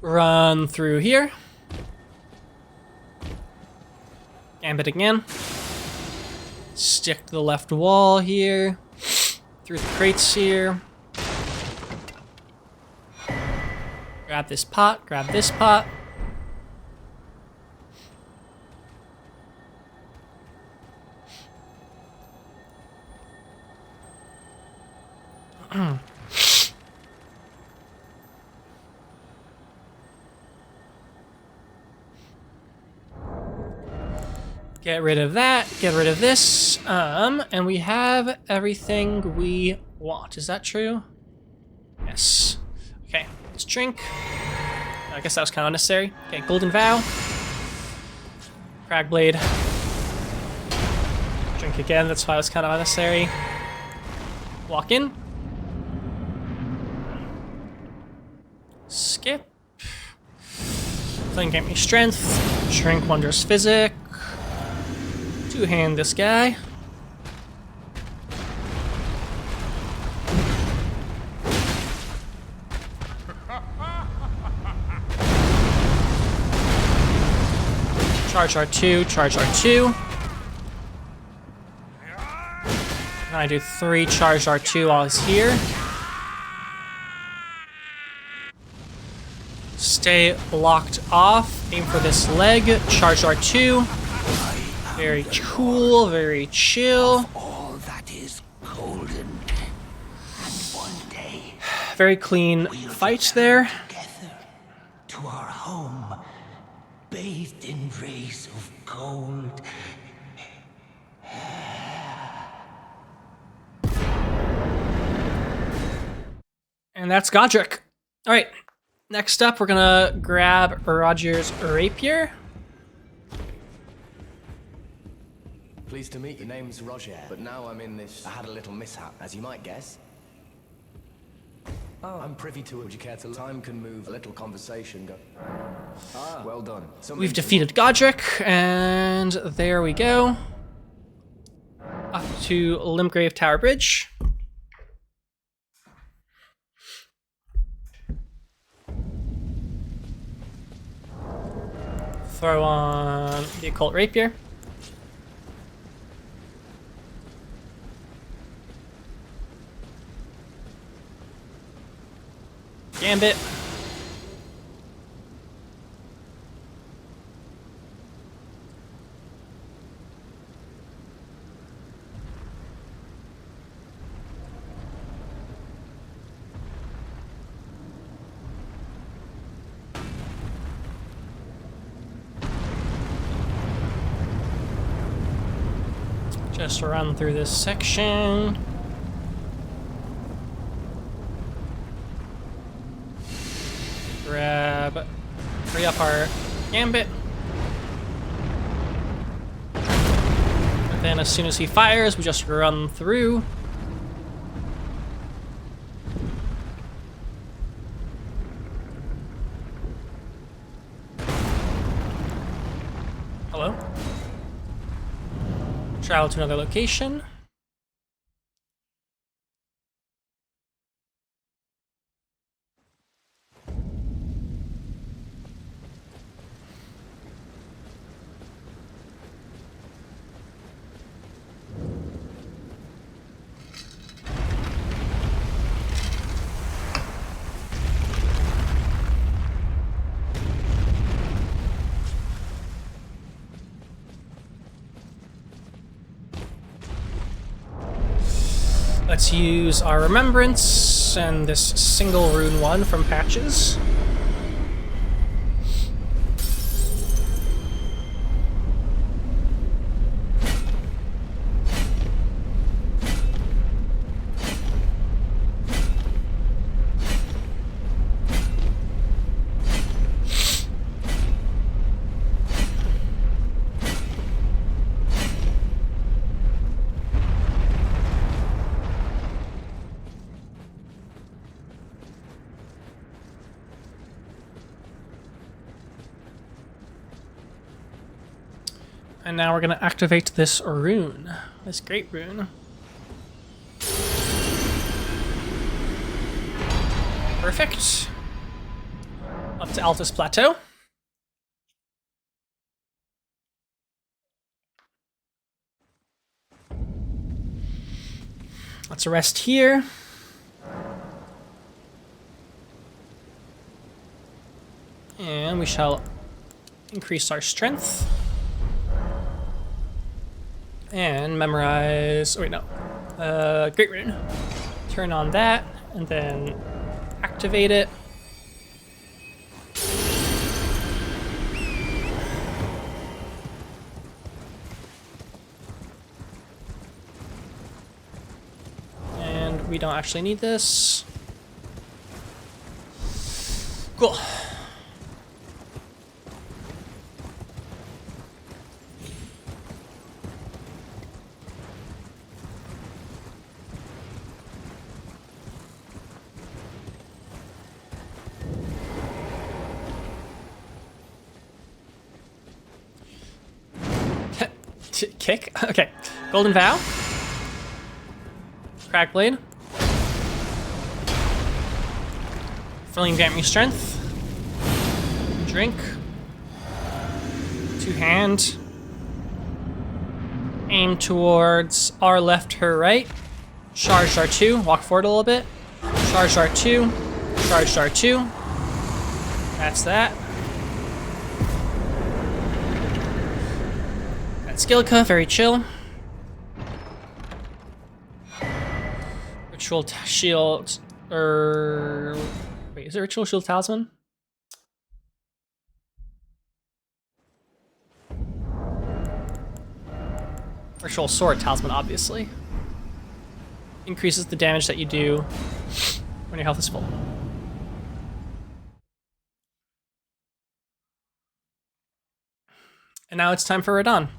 Run through here. Gambit again. Stick to the left wall here. Through the crates here. Grab this pot, grab this pot. Get rid of that, get rid of this, and we have everything we want. Is that true? Yes. Okay, let's drink. I guess that was kind of unnecessary. Okay, Golden Vow. Cragblade. Drink again, that's why it was kind of unnecessary. Walk in. Skip. Flame gave me strength. Drink Wondrous Physic. Two-hand this guy. Charge R2, charge R2. And I do 3 charge R2 while he's here. Stay locked off. Aim for this leg. Charge R2. Very cool, very chill. All that is golden. And one day Very clean fight there. together to our home, bathed in rays of gold. And that's Godric. All right, next up, we're gonna grab Roger's rapier. Pleased to meet you. Name's Roger, but now I'm in this. I had a little mishap, as you might guess. Oh, I'm privy to it. Would you care to? Time can move. A little conversation. Go. Ah, well done. We've defeated Godric, and there we go. Off to Limgrave Tower Bridge. Throw on the Occult Rapier. Gambit. Just run through this section. Free up our Gambit. And then as soon as he fires, we just run through. Hello? Travel to another location. Let's use our Remembrance and this single rune one from Patches. And now we're going to activate this rune, this great rune. Perfect. Up to Altus Plateau. Let's rest here. And we shall increase our strength. And memorize, oh wait, no. Great Rune. Turn on that, and then activate it. And we don't actually need this. Cool. Kick? Okay. Golden Vow. Crack Blade. Flame grant me strength. Drink. Two hand. Aim towards our left, her right. Charged R2. Walk forward a little bit. Charged R2. Charged R2. That's that. Skilka, very chill. Ritual shield, wait, is it ritual shield talisman? Ritual sword talisman, obviously. Increases the damage that you do when your health is full. And now it's time for Radahn.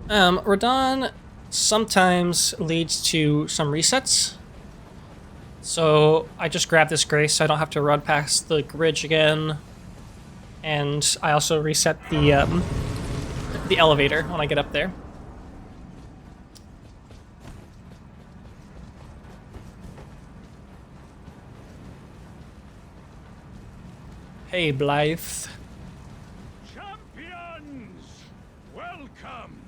Radahn sometimes leads to some resets. So I just grab this grace so I don't have to run past the bridge again. And I also reset the elevator when I get up there. Hey, Blythe. Champions, welcome.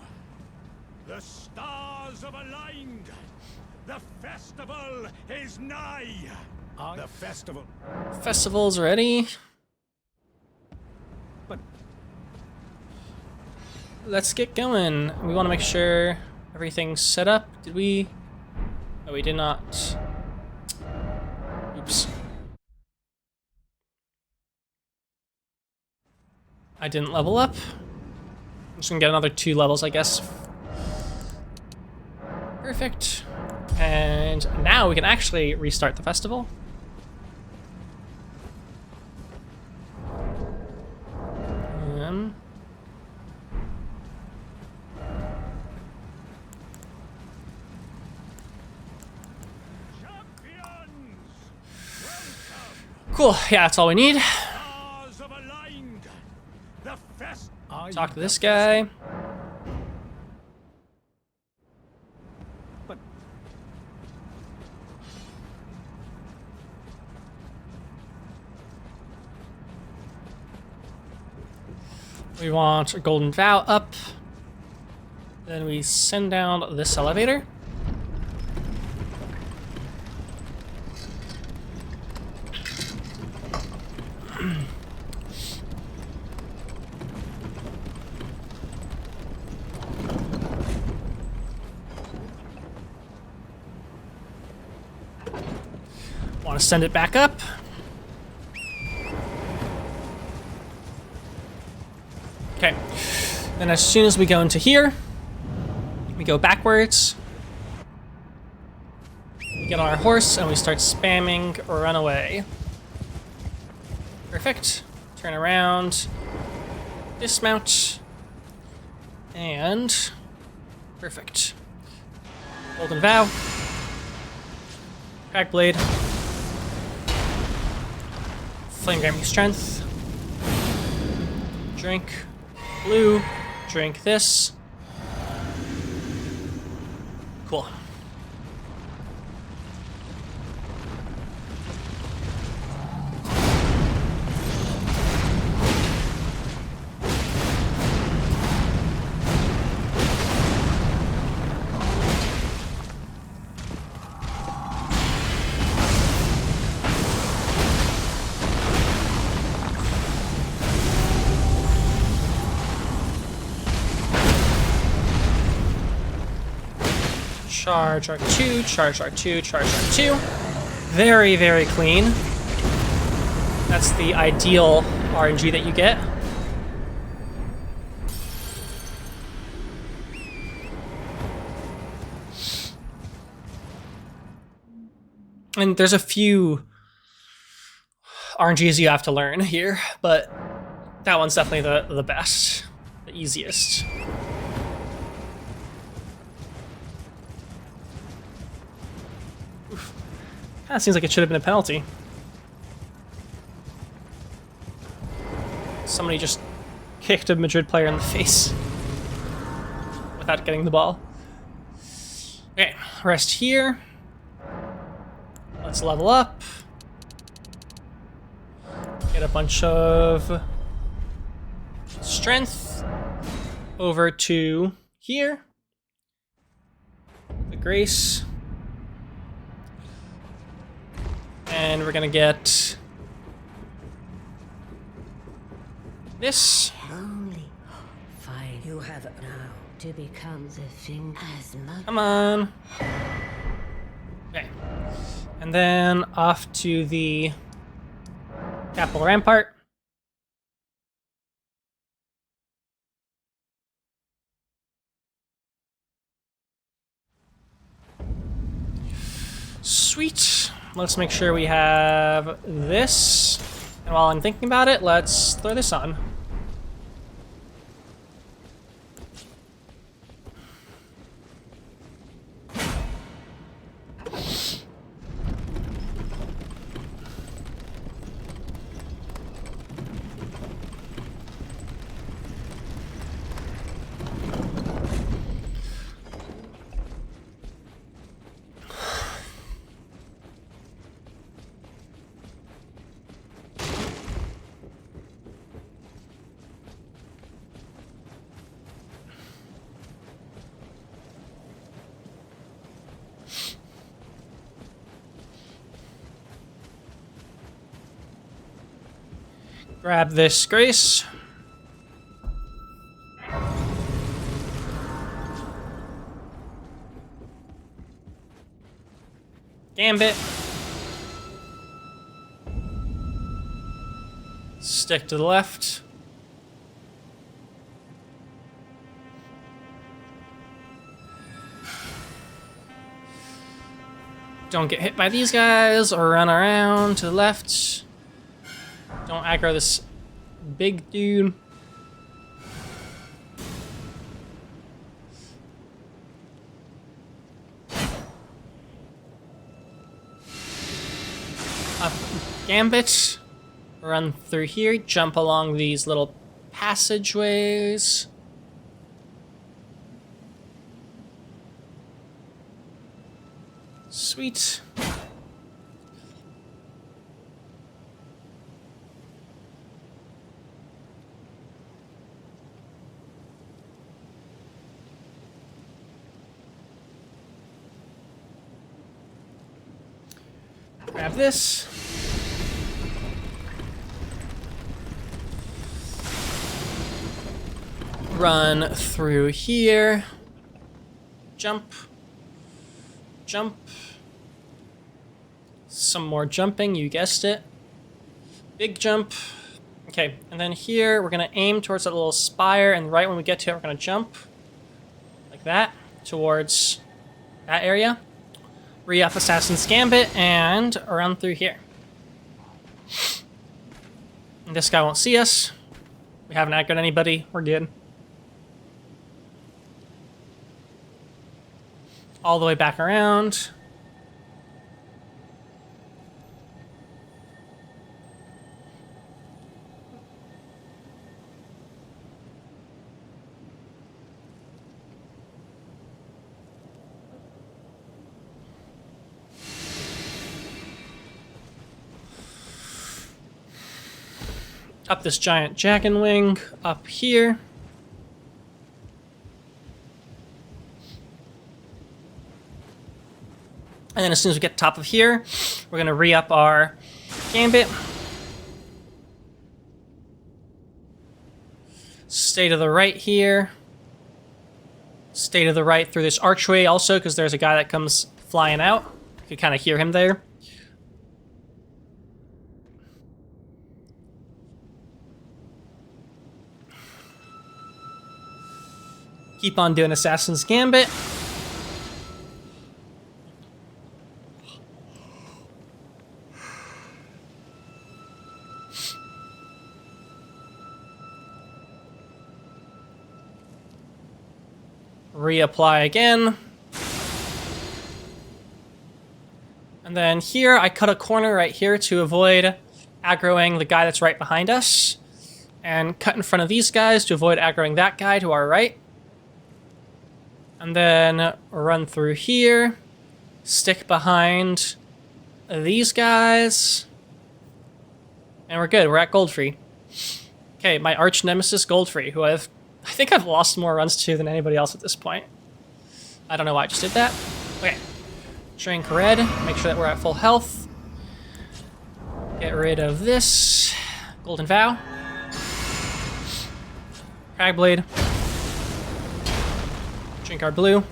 The stars have aligned. The festival is nigh. The festival. Festival's ready. But let's get going. We want to make sure everything's set up. Did we? No, we did not. Oops. I didn't level up. I'm just gonna get another 2 levels, I guess. Perfect. And now we can actually restart the festival. Cool, yeah, that's all we need. stars have aligned. The fest. Talk to this guy. But We want a golden vow up. Then we send down this elevator. Want to send it back up. Okay. Then as soon as we go into here, we go backwards. We get on our horse and we start spamming run away. Perfect. Turn around. Dismount. And perfect. Golden Vow. Crack Blade. Flame Grant Me Strength. Drink. Blue. Drink this. Cool. Charge R2, charge R2, charge R2. Very, very clean. That's the ideal RNG that you get. And there's a few RNGs you have to learn here, but that one's definitely the best, the easiest. That seems like it should have been a penalty. Somebody just kicked a Madrid player in the face without getting the ball. Okay, rest here. Let's level up. Get a bunch of strength over to here. The grace. And we're gonna get this. Only fine. You have now. To become the thing as much. Come on. Okay. And then off to the Capital Rampart. Sweet. Let's make sure we have this. And while I'm thinking about it, let's throw this on. Grab this, Grace. Gambit. Stick to the left. Don't get hit by these guys or run around to the left. Don't aggro this big dude. Up Gambit. Run through here. Jump along these little passageways. Sweet. Grab this. Run through here. Jump. Jump. Some more jumping, you guessed it. Big jump. Okay, and then here we're gonna aim towards that little spire, and right when we get to it, we're gonna jump like that towards that area. Re-up Assassin's Gambit and run through here. And this guy won't see us. We haven't aggroed anybody. We're good. All the way back around. Up this giant Jacken Wing, up here. And then as soon as we get to the top of here, we're gonna re-up our Gambit. Stay to the right here. Stay to the right through this archway also, because there's a guy that comes flying out. You can kind of hear him there. Keep on doing Assassin's Gambit. Reapply again. And then here, I cut a corner right here to avoid aggroing the guy that's right behind us. And cut in front of these guys to avoid aggroing that guy to our right. And then run through here, stick behind these guys, and we're good. We're at Godfrey. Okay, my arch nemesis Godfrey, who I think I've lost more runs to than anybody else at this point. I don't know why I just did that. Okay, drink red, make sure that we're at full health. Get rid of this. Golden Vow. Cragblade. Drink our blue.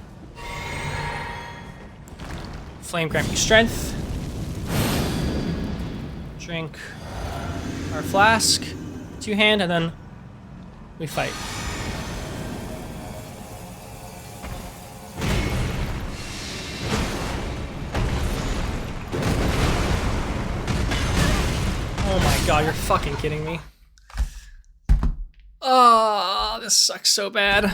Flame grant you strength. Drink our flask. Two-hand, and then we fight. Oh my god, you're fucking kidding me. Oh, this sucks so bad.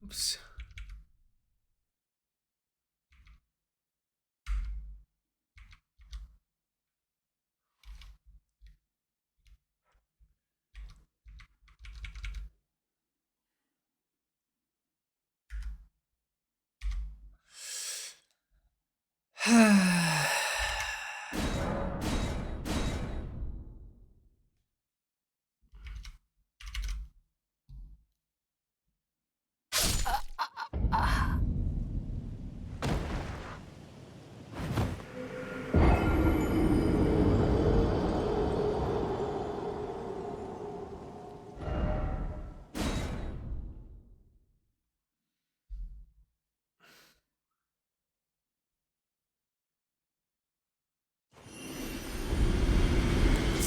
Oops.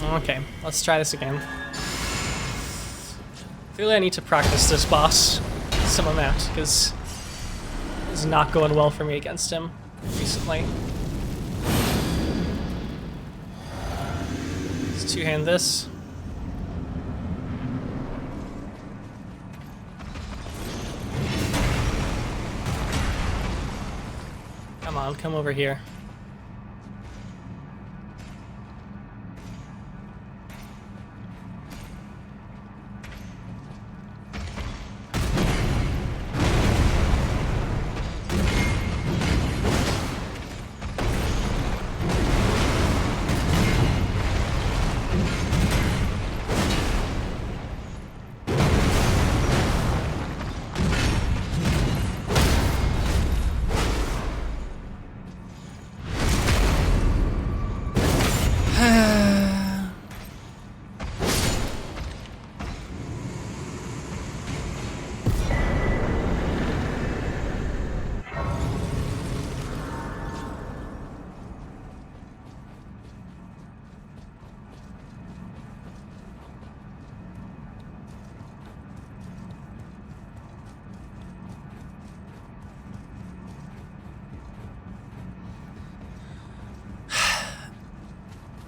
Okay, let's try this again. I feel like I need to practice this boss some amount, because it's not going well for me against him recently. Let's two-hand this. Come on, come over here.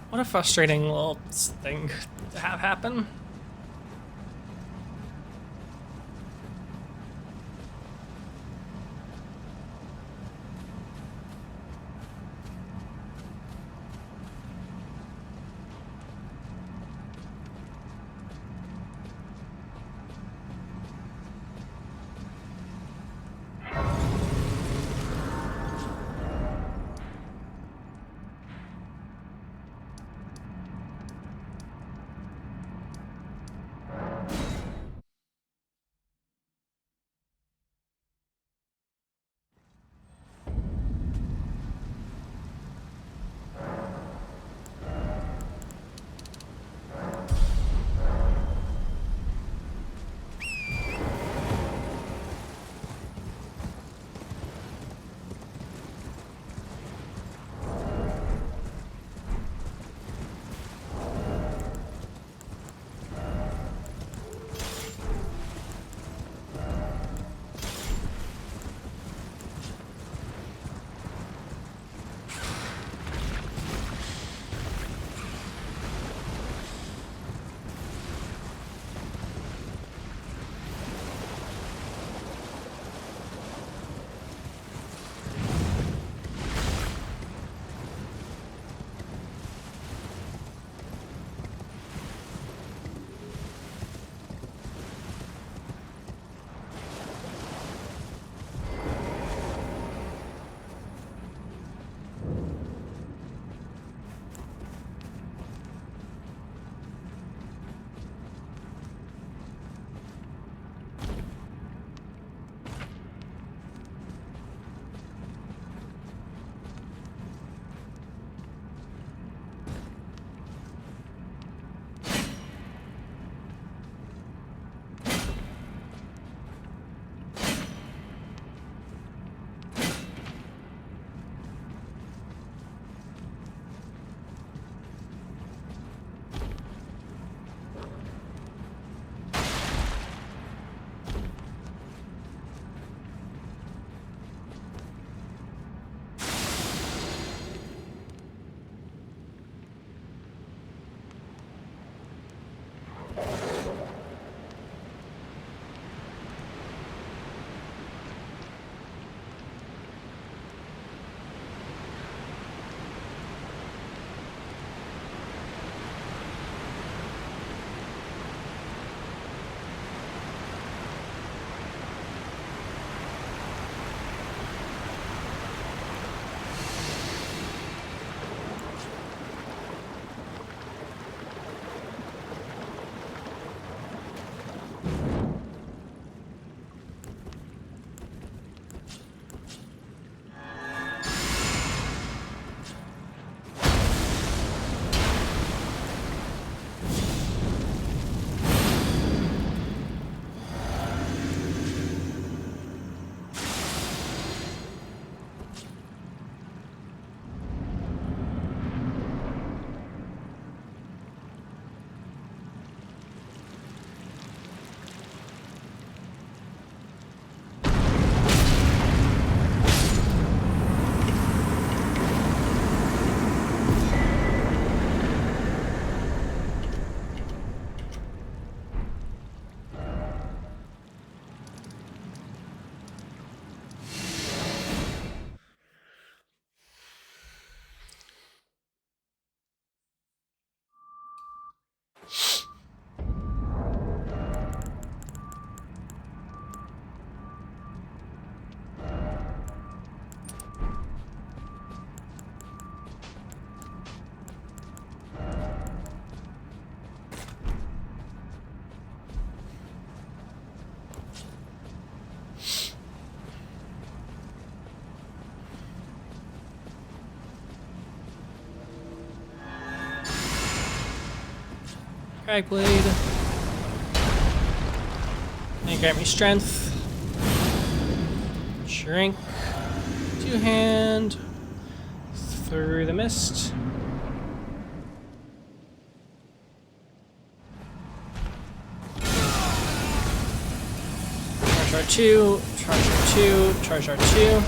What a frustrating little thing to have happen. Crag Blade. And grant me strength. Shrink. Two-hand. Through the mist. Charge R2, charge R2, charge R2.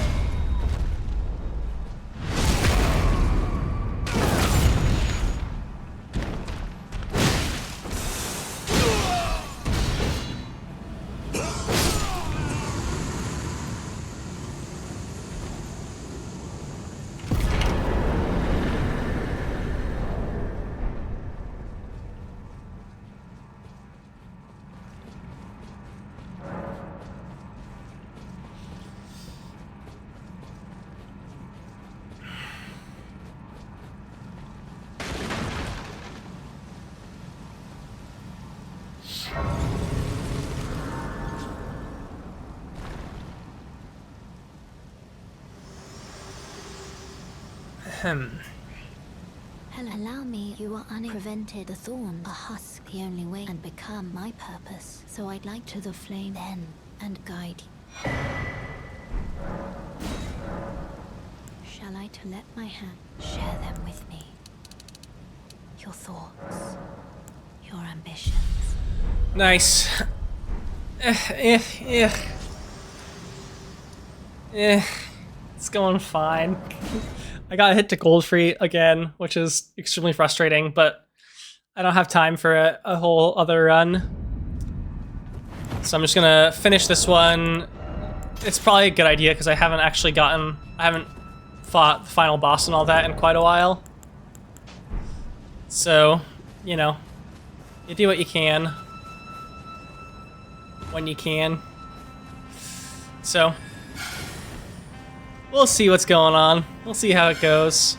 Hello. Allow me, you are unprevented. The thorn, a husk, the only way, and become my purpose. So I'd like to the flame then, and guide you. Shall I to let my hand share them with me? Your thoughts, your ambitions. Nice. It's going fine. I got hit to Goldfree again, which is extremely frustrating, but I don't have time for a whole other run. So I'm just gonna finish this one. It's probably a good idea because I haven't fought the final boss and all that in quite a while. So, you know, you do what you can when you can. So, we'll see what's going on. We'll see how it goes.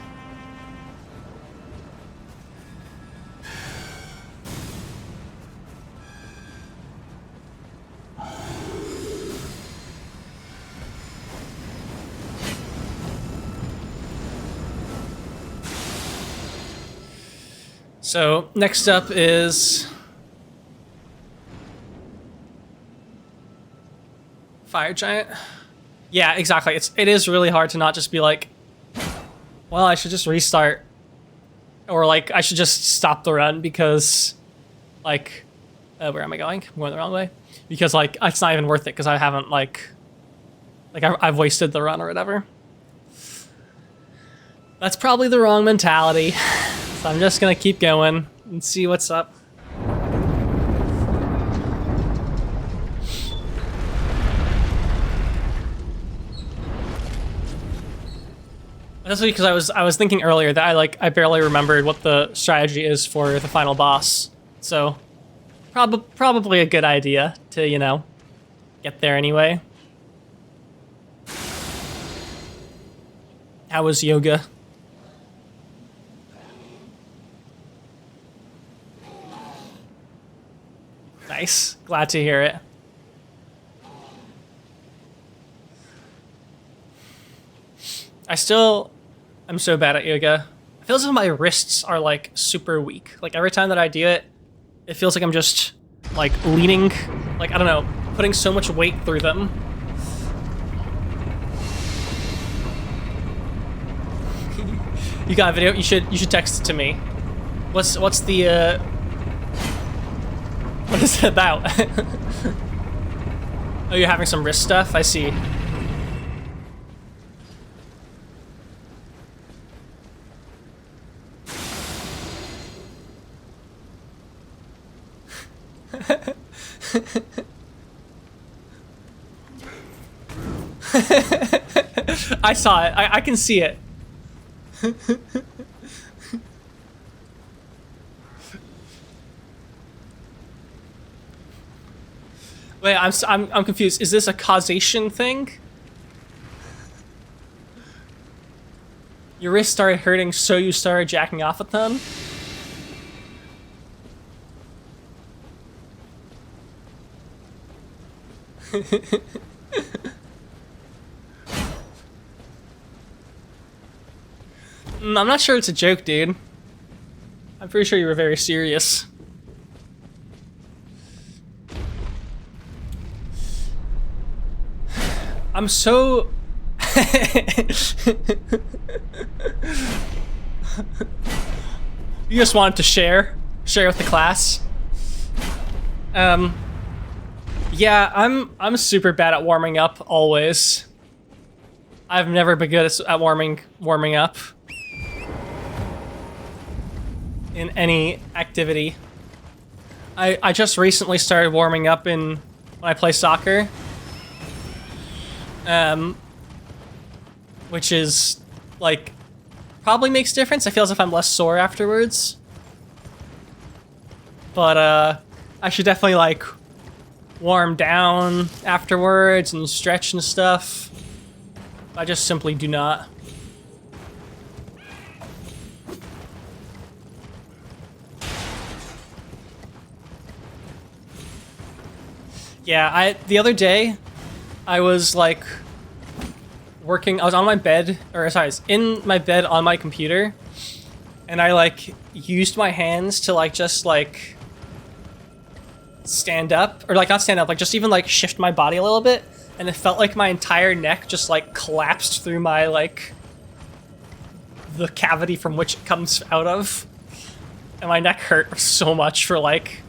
So, next up is Fire Giant. Yeah, exactly. It is really hard to not just be like, well, I should just restart. Or like, I should just stop the run because, like, where am I going? I'm going the wrong way. Because, like, it's not even worth it because I haven't, I've wasted the run or whatever. That's probably the wrong mentality. So I'm just gonna keep going and see what's up. That's because I was thinking earlier that I barely remembered what the strategy is for the final boss. So probably a good idea to, you know, get there anyway. How was yoga? Nice. Glad to hear it. I'm so bad at yoga. I feel as if my wrists are like super weak. Like every time that I do it, it feels like I'm just like leaning, like I don't know, putting so much weight through them. You got a video? You should text it to me. What's the what is it about? Oh, you're having some wrist stuff? I see. I saw it. I can see it. Wait, I'm confused. Is this a causation thing? Your wrist started hurting, so you started jacking off a ton? I'm not sure it's a joke, dude. I'm pretty sure you were very serious. I'm so... You just wanted to share with the class. Yeah, I'm super bad at warming up always. I've never been good at warming up in any activity. I just recently started warming up when I play soccer. Which is like probably makes a difference. I feel as if I'm less sore afterwards. But I should definitely like warm down afterwards and stretch and stuff. I just simply do not. Yeah, the other day I was like I was on my bed, or sorry, I was in my bed on my computer, and I like used my hands to like just like stand up, or like not stand up, like just even like shift my body a little bit, and it felt like my entire neck just like collapsed through my like the cavity from which it comes out of, and my neck hurt so much for like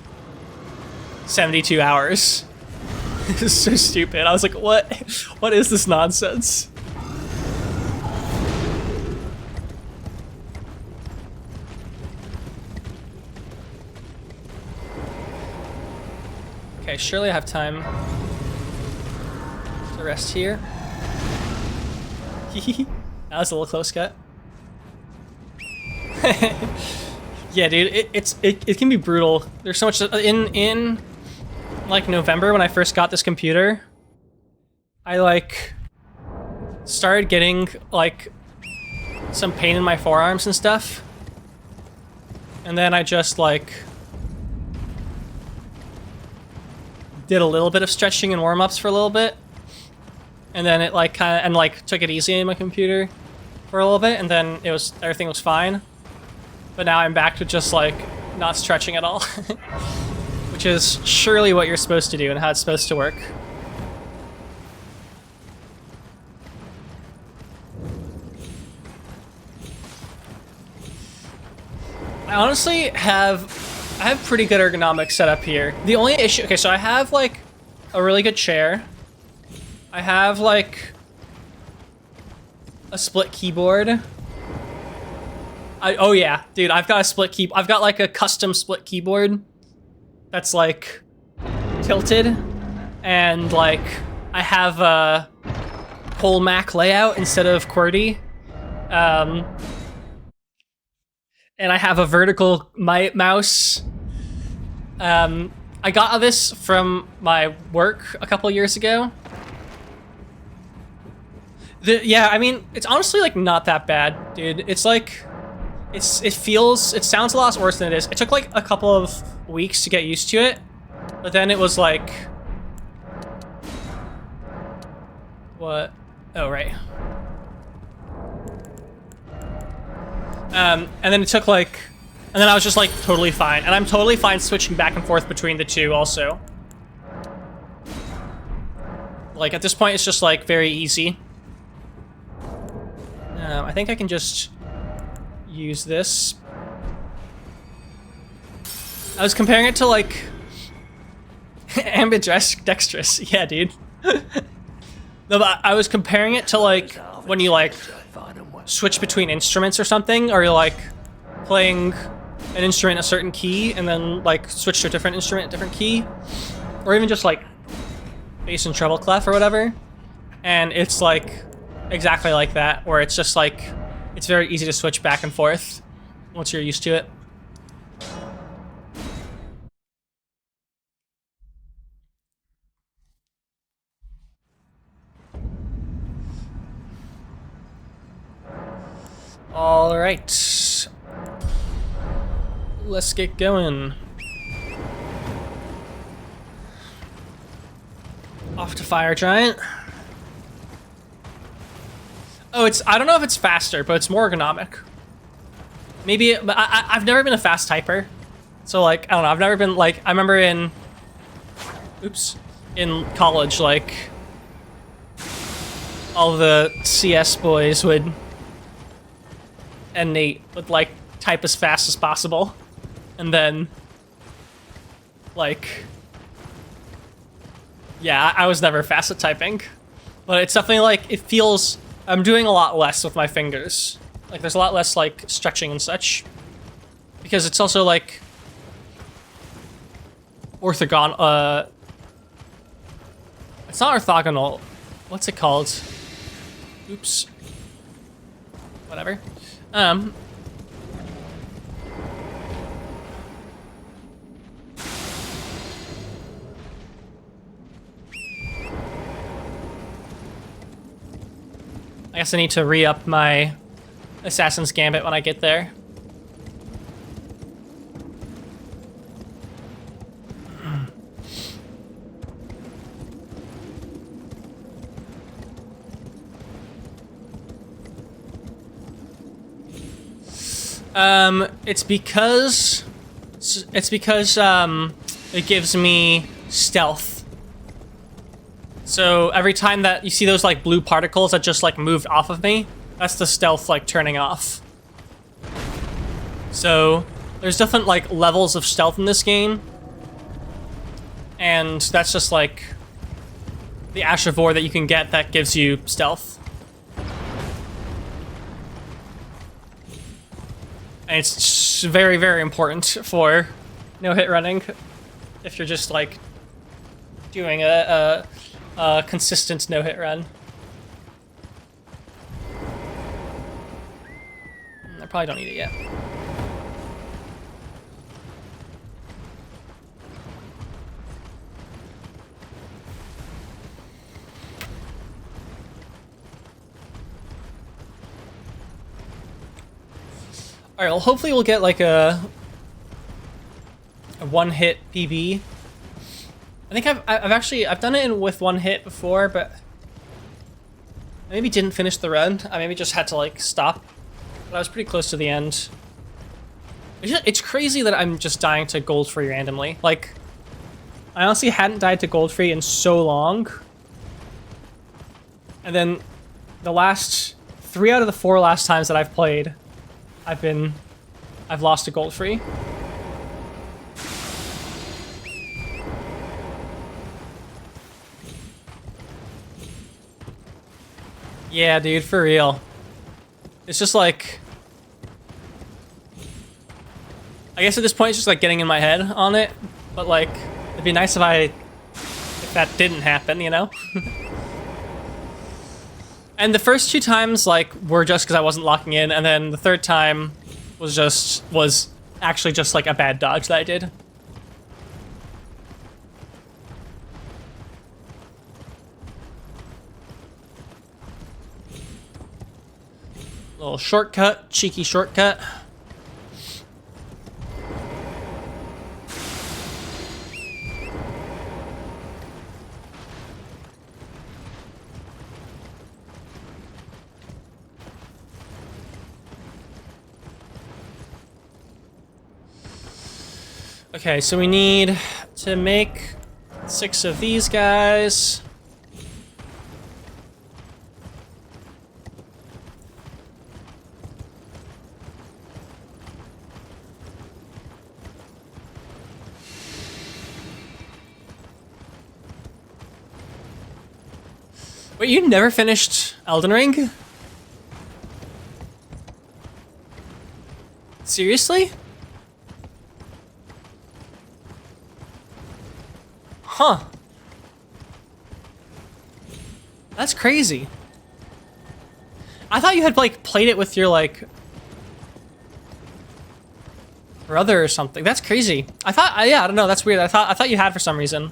72 hours. It was so stupid. I was like, what is this nonsense? Okay, surely I have time to rest here. That was a little close cut. Yeah, dude, it can be brutal. There's so much in like November when I first got this computer. I like started getting like some pain in my forearms and stuff, and then I just like did a little bit of stretching and warm-ups for a little bit, and then it like kind of and like took it easy in my computer for a little bit, and then everything was fine. But now I'm back to just like not stretching at all, which is surely what you're supposed to do and how it's supposed to work. I honestly have pretty good ergonomics set up here. The only issue, okay, so I have like a really good chair. I have like a split keyboard. Oh yeah, dude, I've got a split keyboard. I've got like a custom split keyboard that's like tilted, and like I have a whole Mac layout instead of QWERTY. And I have a vertical mouse. I got this from my work a couple years ago. Yeah, I mean, it's honestly like not that bad, dude. It's like, it sounds a lot worse than it is. It took like a couple of weeks to get used to it, but then it was like, what? Oh, right. And then it took like, and then I was just like totally fine. And I'm totally fine switching back and forth between the two also. Like at this point, it's just like very easy. I think I can just use this. I was comparing it to like ambidextrous. Yeah, dude. No, but I was comparing it to like when you like switch between instruments or something, or you're like playing an instrument a certain key and then like switch to a different instrument, a different key, or even just like bass and treble clef or whatever. And it's like exactly like that, where it's just like it's very easy to switch back and forth once you're used to it. All right, let's get going. Off to Fire Giant. Oh, I don't know if it's faster, but it's more ergonomic. Maybe, but I've never been a fast typer. So like, I don't know, I've never been like, I remember in college, like, all the CS boys would, and Nate would like type as fast as possible, and then like, yeah, I was never fast at typing, but it's definitely like, it feels, I'm doing a lot less with my fingers. Like there's a lot less like stretching and such, because it's also like orthogonal, it's not orthogonal, what's it called? Oops. Whatever. I guess I need to re-up my Assassin's Gambit when I get there. It's because it gives me stealth. So every time that you see those like blue particles that just like moved off of me, that's the stealth like turning off. So there's different like levels of stealth in this game, and that's just like the Ash of War that you can get that gives you stealth. And it's very, very important for no-hit running if you're just like doing a consistent no-hit run. I probably don't need it yet. All right, well, hopefully we'll get like a one-hit PB. I think I've done it with one hit before, but I maybe didn't finish the run. I maybe just had to like stop, but I was pretty close to the end. It's crazy that I'm just dying to Goldfree randomly. Like, I honestly hadn't died to Goldfree in so long, and then the last 3 out of the 4 last times that I've played, I've lost to Goldfree. Yeah, dude, for real. It's just like, I guess at this point it's just like getting in my head on it, but like, it'd be nice if that didn't happen, you know? And the first 2 times like were just because I wasn't locking in, and then the third time was actually just like a bad dodge that I did. Little shortcut, cheeky shortcut. Okay, so we need to make 6 of these guys. Wait, you never finished Elden Ring? Seriously? Huh. That's crazy. I thought you had like played it with your like brother or something. That's crazy. I thought, yeah, I don't know, that's weird. I thought you had for some reason.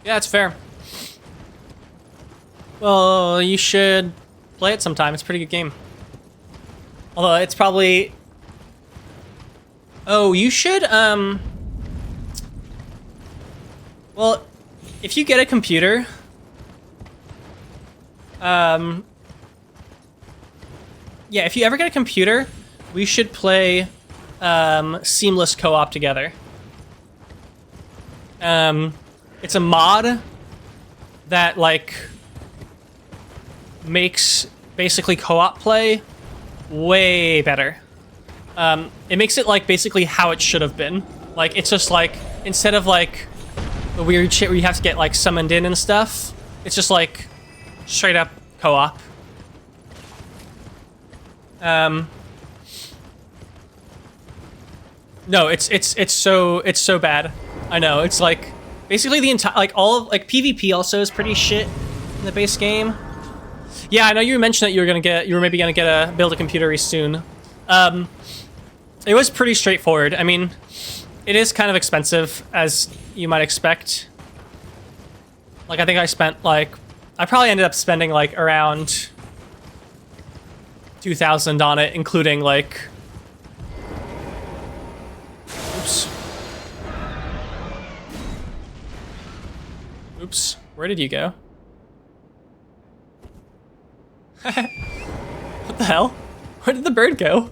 Yeah, it's fair. Well, you should play it sometime. It's a pretty good game. Although it's probably... Oh, you should, well, if you get a computer, yeah, if you ever get a computer, we should play, seamless co-op together. it's a mod that like makes basically co-op play way better. It makes it like basically how it should have been. Like it's just like instead of like the weird shit where you have to get like summoned in and stuff, it's just like straight up co-op. No, it's so bad. I know, it's like basically the entire like all of like PvP also is pretty shit in the base game. Yeah, I know you mentioned that you were maybe gonna get a build a computer soon. It was pretty straightforward. I mean, it is kind of expensive as you might expect. Like I think I probably ended up spending like around 2,000 on it, including like Oops, where did you go? What the hell? Where did the bird go?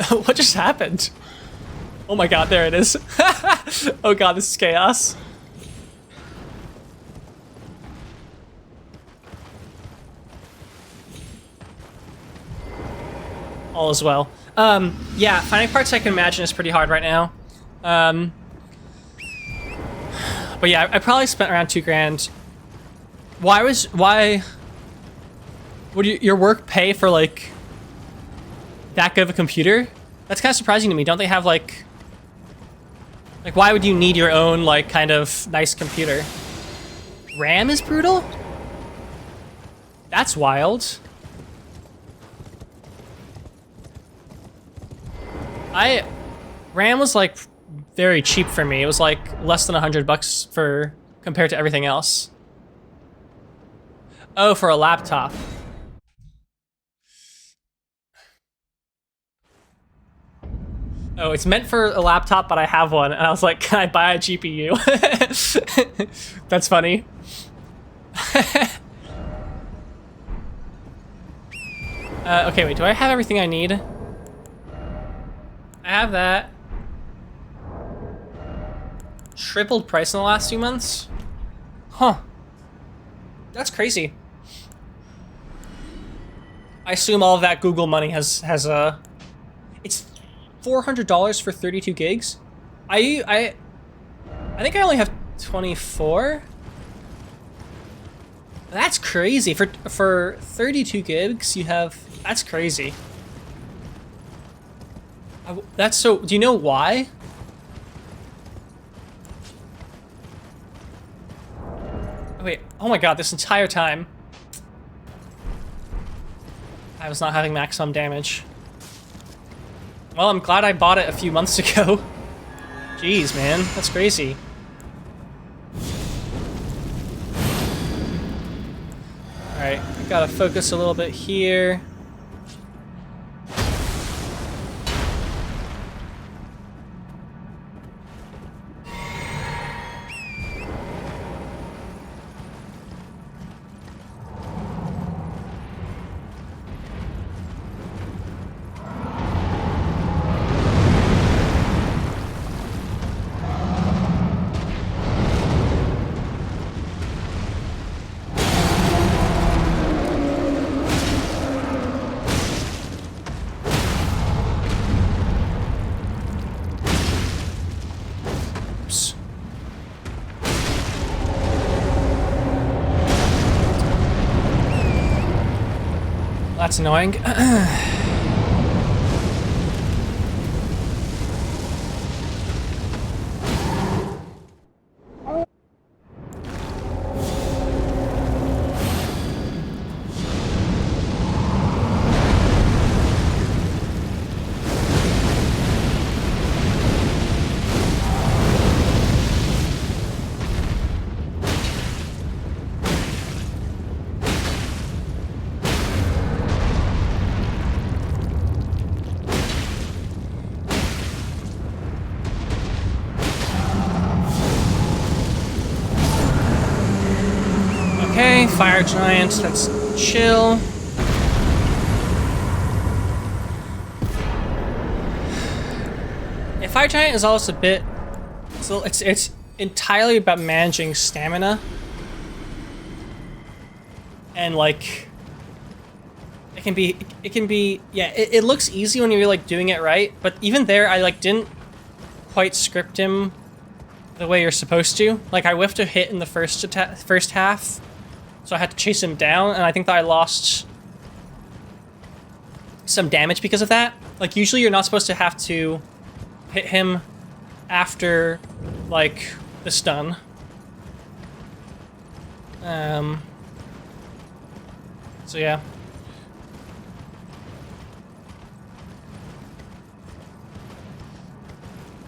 What just happened? Oh my god, there it is. Oh god, this is chaos. All is well. Yeah, finding parts I can imagine is pretty hard right now. But yeah, I probably spent around 2 grand. Why would your work pay for like that good of a computer? That's kind of surprising to me. Don't they have like why would you need your own like kind of nice computer? RAM is brutal? That's wild. RAM was like very cheap for me. It was like less than $100 for compared to everything else. Oh, for a laptop. Oh, it's meant for a laptop, but I have one, and I was like, can I buy a GPU? That's funny. Okay, wait, do I have everything I need? I have that. Tripled price in the last few months? Huh. That's crazy. I assume all of that Google money has it's $400 for 32 gigs? I think I only have 24. That's crazy. For 32 gigs, you have... That's crazy. That's so... Do you know why? Oh, wait. Oh my god, this entire time I was not having maximum damage. Well, I'm glad I bought it a few months ago. Jeez, man. That's crazy. Alright, I gotta focus a little bit here. That's annoying. Okay, fire giant, that's chill. Yeah, fire giant is also a bit So it's entirely about managing stamina. And like it can be yeah, it looks easy when you're like doing it right, but even there I like didn't quite script him the way you're supposed to. Like I whiffed a hit in the first half, so I had to chase him down, and I think that I lost some damage because of that. Like usually you're not supposed to have to hit him after like the stun. So yeah.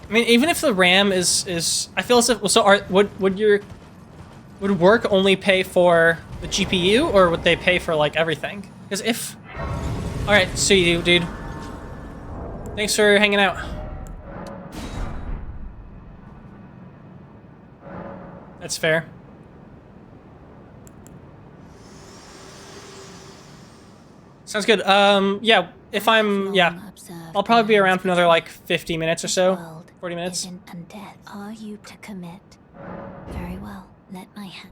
I mean, even if the RAM is I feel as if would work only pay for the GPU, or would they pay for like everything? Because if all right, see you, dude. Thanks for hanging out. That's fair. Sounds good. Yeah, if I'll probably be around for another like 50 minutes or so. 40 minutes. And death. Are you to commit? Very well. Let my hand.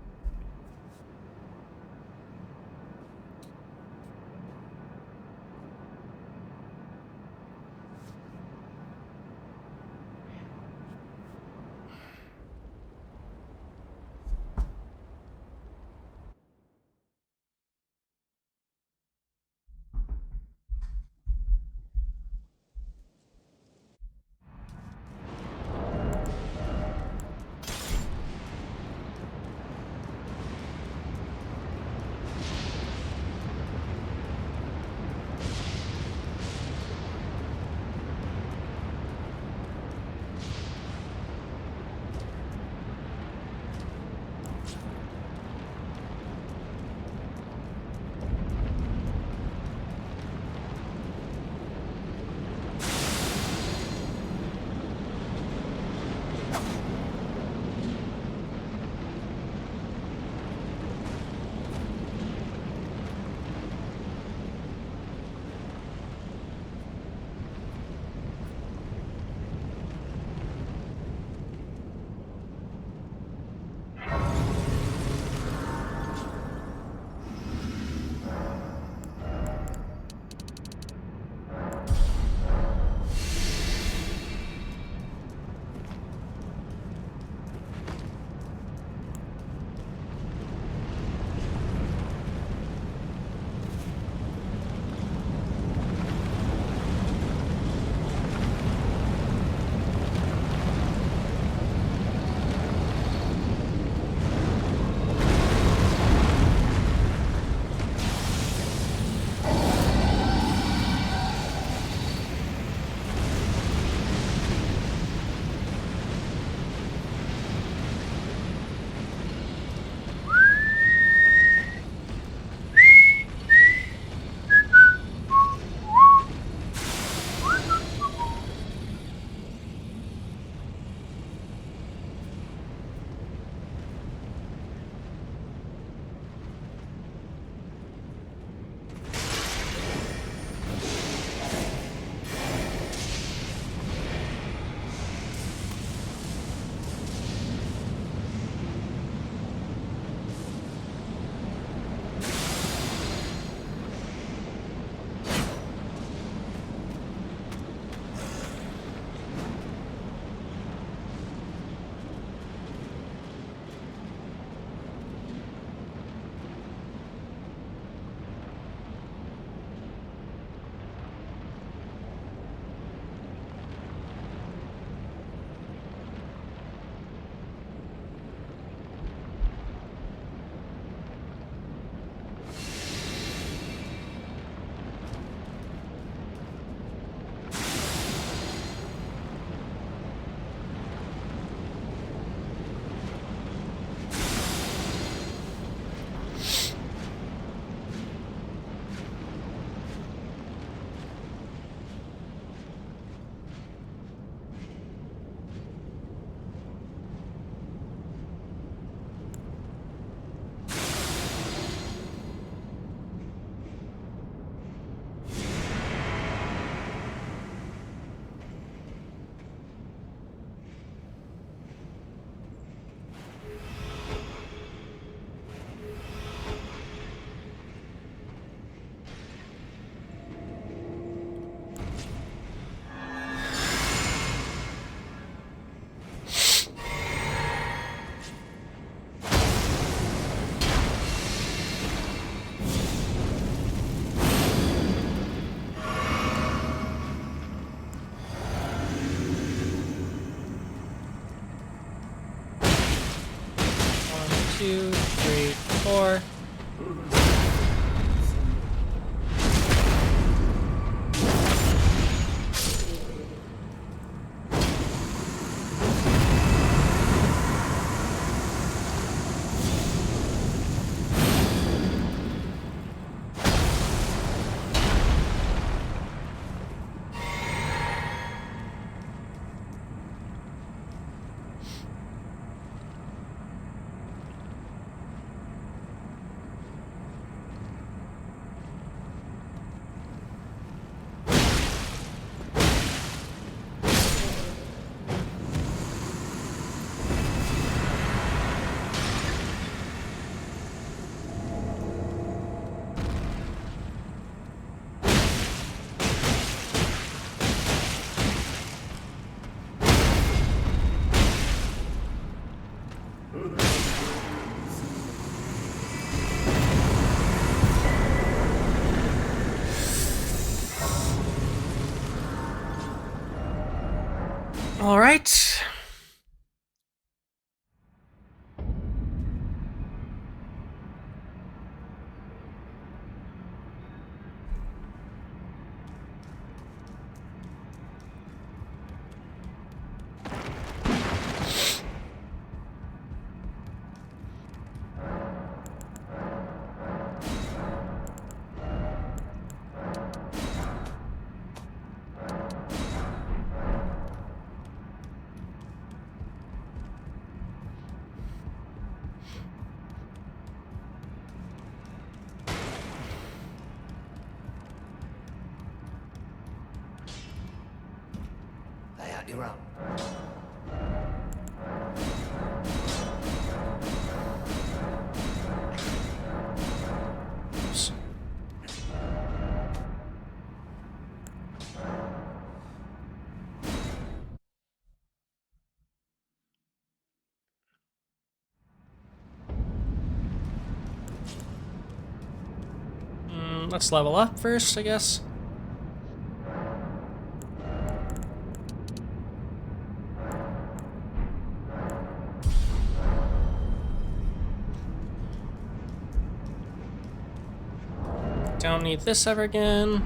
All right. You're up. Let's level up first, I guess. Don't need this ever again.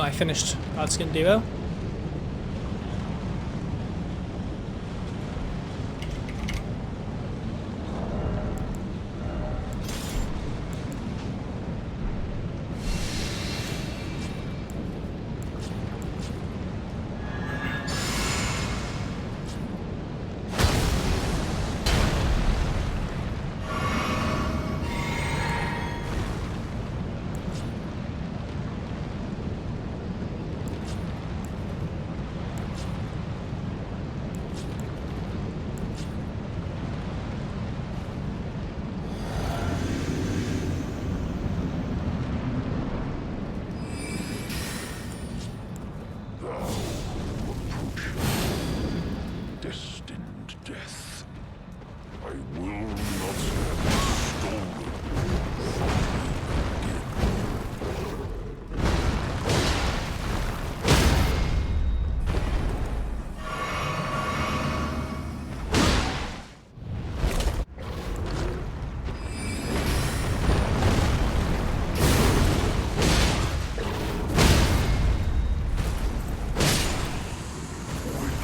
I finished Godskin Duo. Destined death. I will not have it stolen from me again.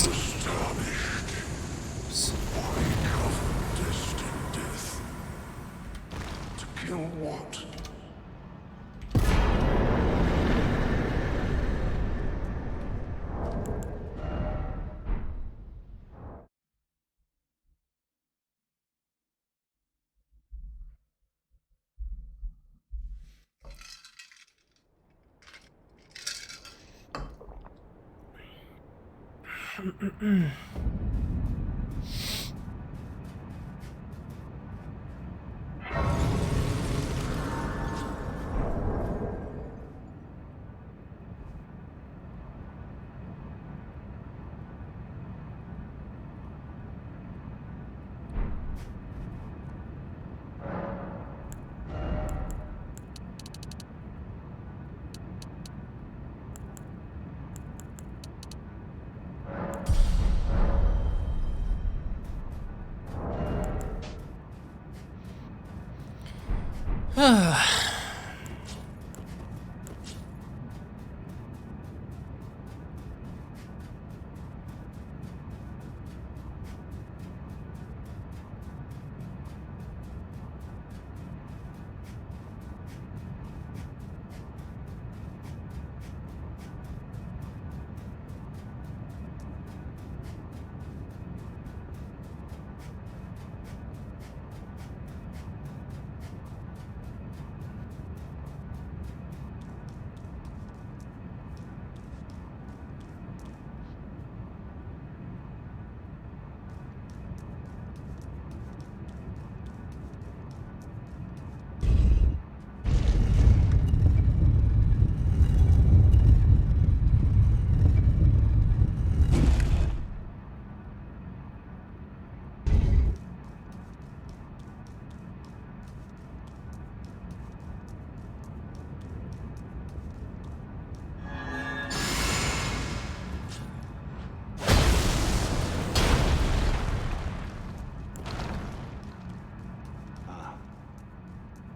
Astonished. Wake of destined death. To kill what?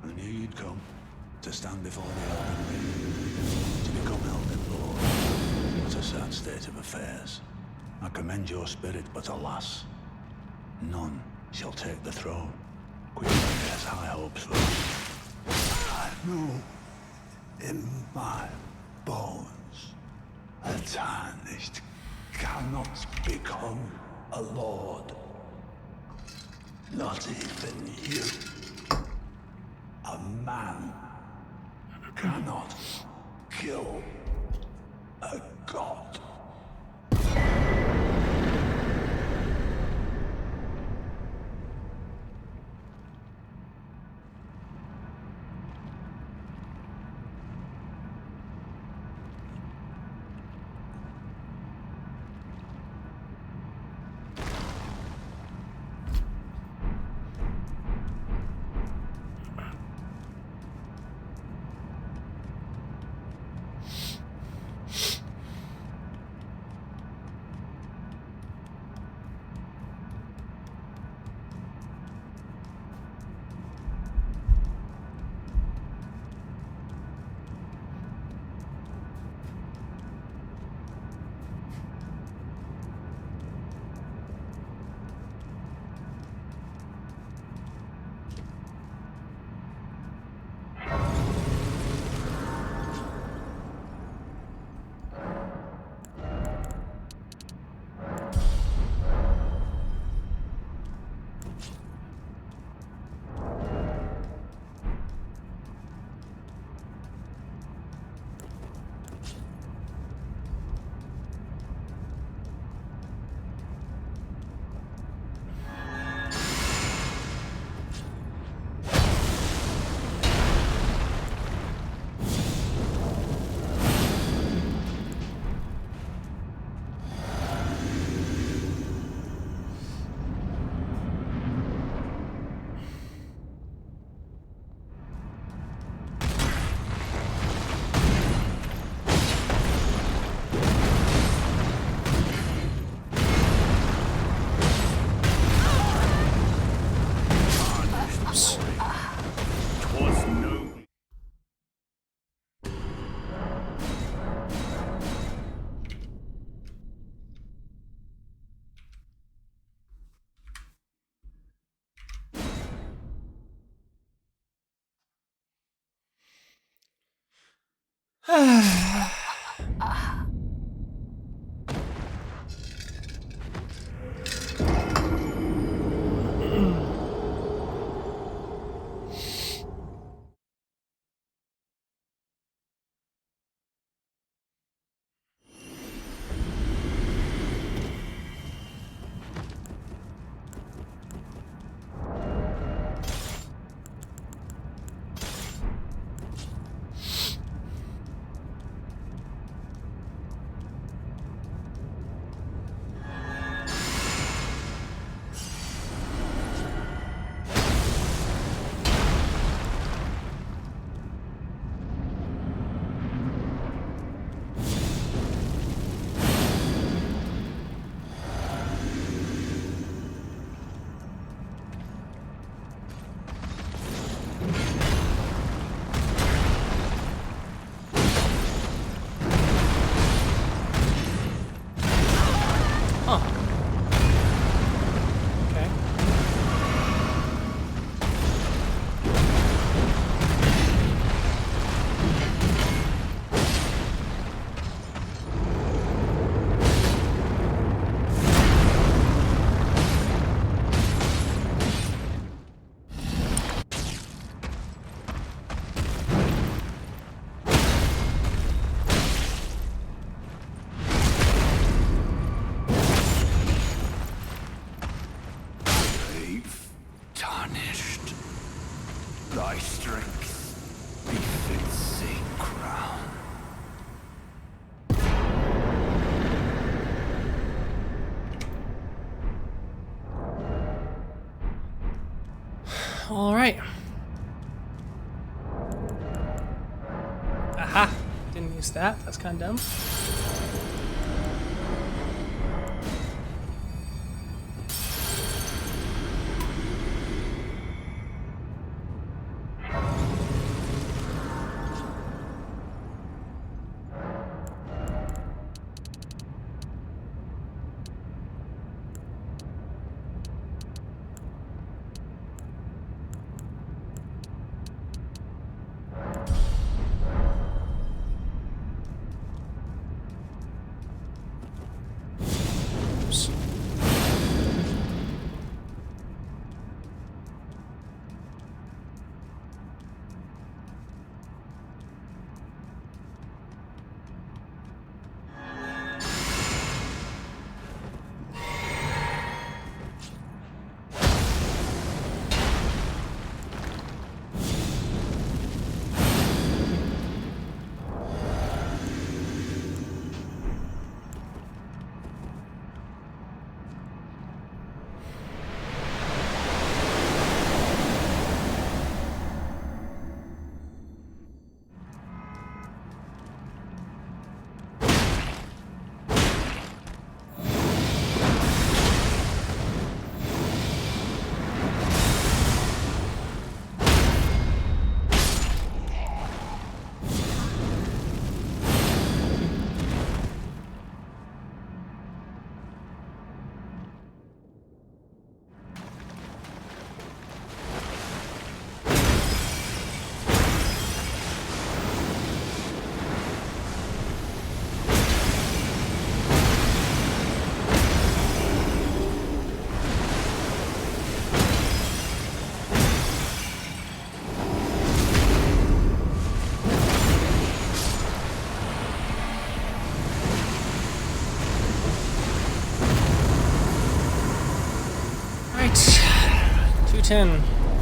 I knew you'd come to stand before the Elden Ring, to become Elden Lord. What a sad state of affairs. I commend your spirit, but alas, none shall take the throne. Queen has high hopes for you. I know in my bones a tarnished cannot become a lord. Not even you. A man cannot kill a god. Okay. They've tarnished thy strength befits same crown. All right. Aha! Didn't use that. That's kind of dumb. Oops. Right. 210.